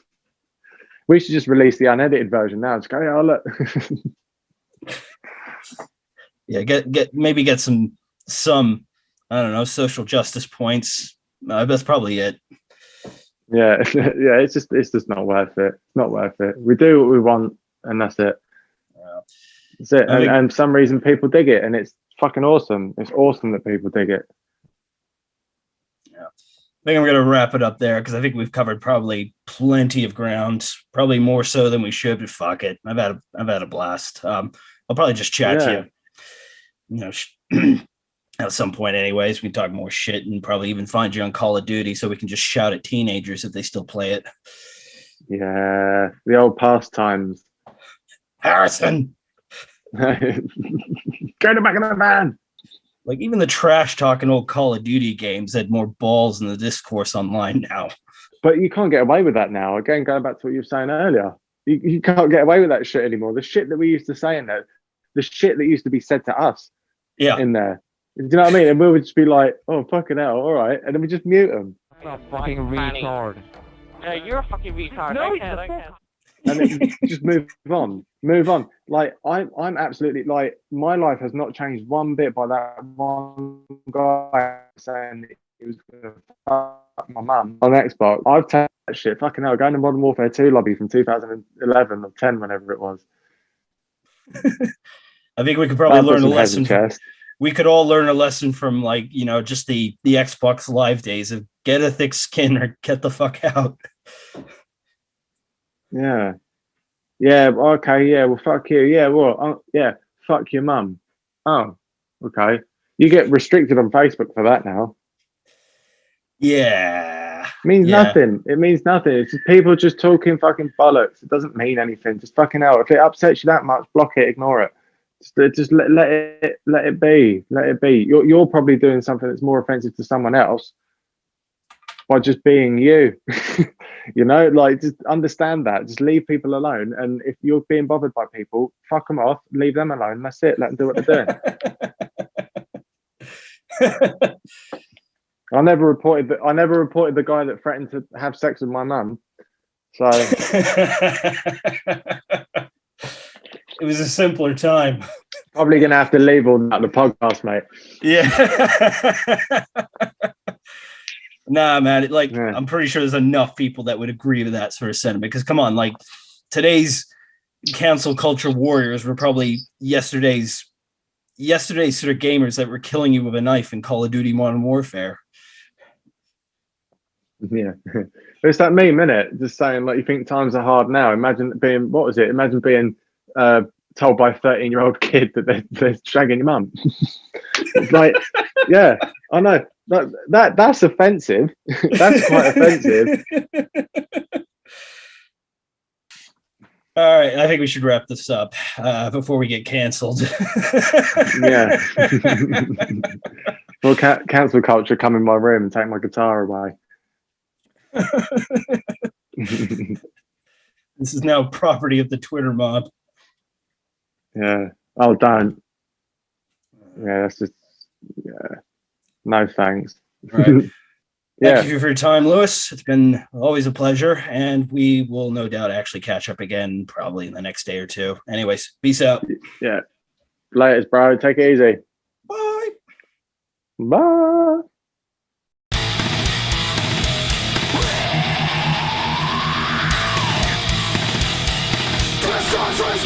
We should just release the unedited version now. Just go, oh look. Yeah, get some I don't know, social justice points. That's probably it. Yeah, yeah. It's just not worth it. It's not worth it. We do what we want, and that's it. That's it. And for some reason, people dig it, and it's fucking awesome. It's awesome that people dig it. Yeah, I think I'm gonna wrap it up there because I think we've covered probably plenty of ground, probably more so than we should. But fuck it, I've had a blast. I'll probably just chat to you. At some point, anyways, we can talk more shit and probably even find you on Call of Duty so we can just shout at teenagers if they still play it. Yeah, the old pastimes. Harrison, Go to back in the van. Like even the trash talking old Call of Duty games had more balls in the discourse online now. But you can't get away with that now. Again, going back to what you were saying earlier, you can't get away with that shit anymore. The shit that we used to say in there, the shit that used to be said to us, in there. Do you know what I mean? And we would just be like, "Oh fucking hell, all right," and then we just mute them. A fucking retard. Yeah, you're a fucking retard. No, I can't. And then just move on. Like I'm absolutely like my life has not changed one bit by that one guy saying that he was gonna fuck my mum on Xbox. I've taken that shit. Fucking hell, going to Modern Warfare 2 lobby from 2011 or 10, whenever it was. I think we could probably learn a lesson. We could all learn a lesson from just the Xbox Live days of get a thick skin or get the fuck out. Yeah. Yeah. Okay. Yeah. Well, fuck you. Yeah. Well. Yeah. Fuck your mum. Oh. Okay. You get restricted on Facebook for that now. Yeah. Means nothing. It means nothing. It's just people just talking fucking bollocks. It doesn't mean anything. Just fucking hell. If it upsets you that much, block it. Ignore it. Just let it be. Let it be. You're probably doing something that's more offensive to someone else by just being you. You know, like just understand that. Just leave people alone. And if you're being bothered by people, fuck them off. Leave them alone. That's it. Let them do what they're doing. I never reported the guy that threatened to have sex with my mum. So. It was a simpler time. Probably going to have to leave all that the podcast, mate. Yeah. Nah, man. I'm pretty sure there's enough people that would agree with that sort of sentiment. Because come on, like today's cancel culture warriors were probably yesterday's sort of gamers that were killing you with a knife in Call of Duty Modern Warfare. Yeah. It's that meme, innit? Just saying, like, you think times are hard now. Imagine being told by a 13-year-old kid that they're shagging your mum. It's like, yeah, I know. That's offensive. That's quite offensive. All right, I think we should wrap this up before we get cancelled. Yeah. Well, cancel culture come in my room and take my guitar away. This is now property of the Twitter mob. Yeah. Oh, don't. Yeah, that's just. Yeah. No thanks. All right. Thank you for your time, Lewis. It's been always a pleasure, and we will no doubt actually catch up again probably in the next day or two. Anyways, peace out. Yeah. Laters, bro. Take it easy. Bye. Bye. This country's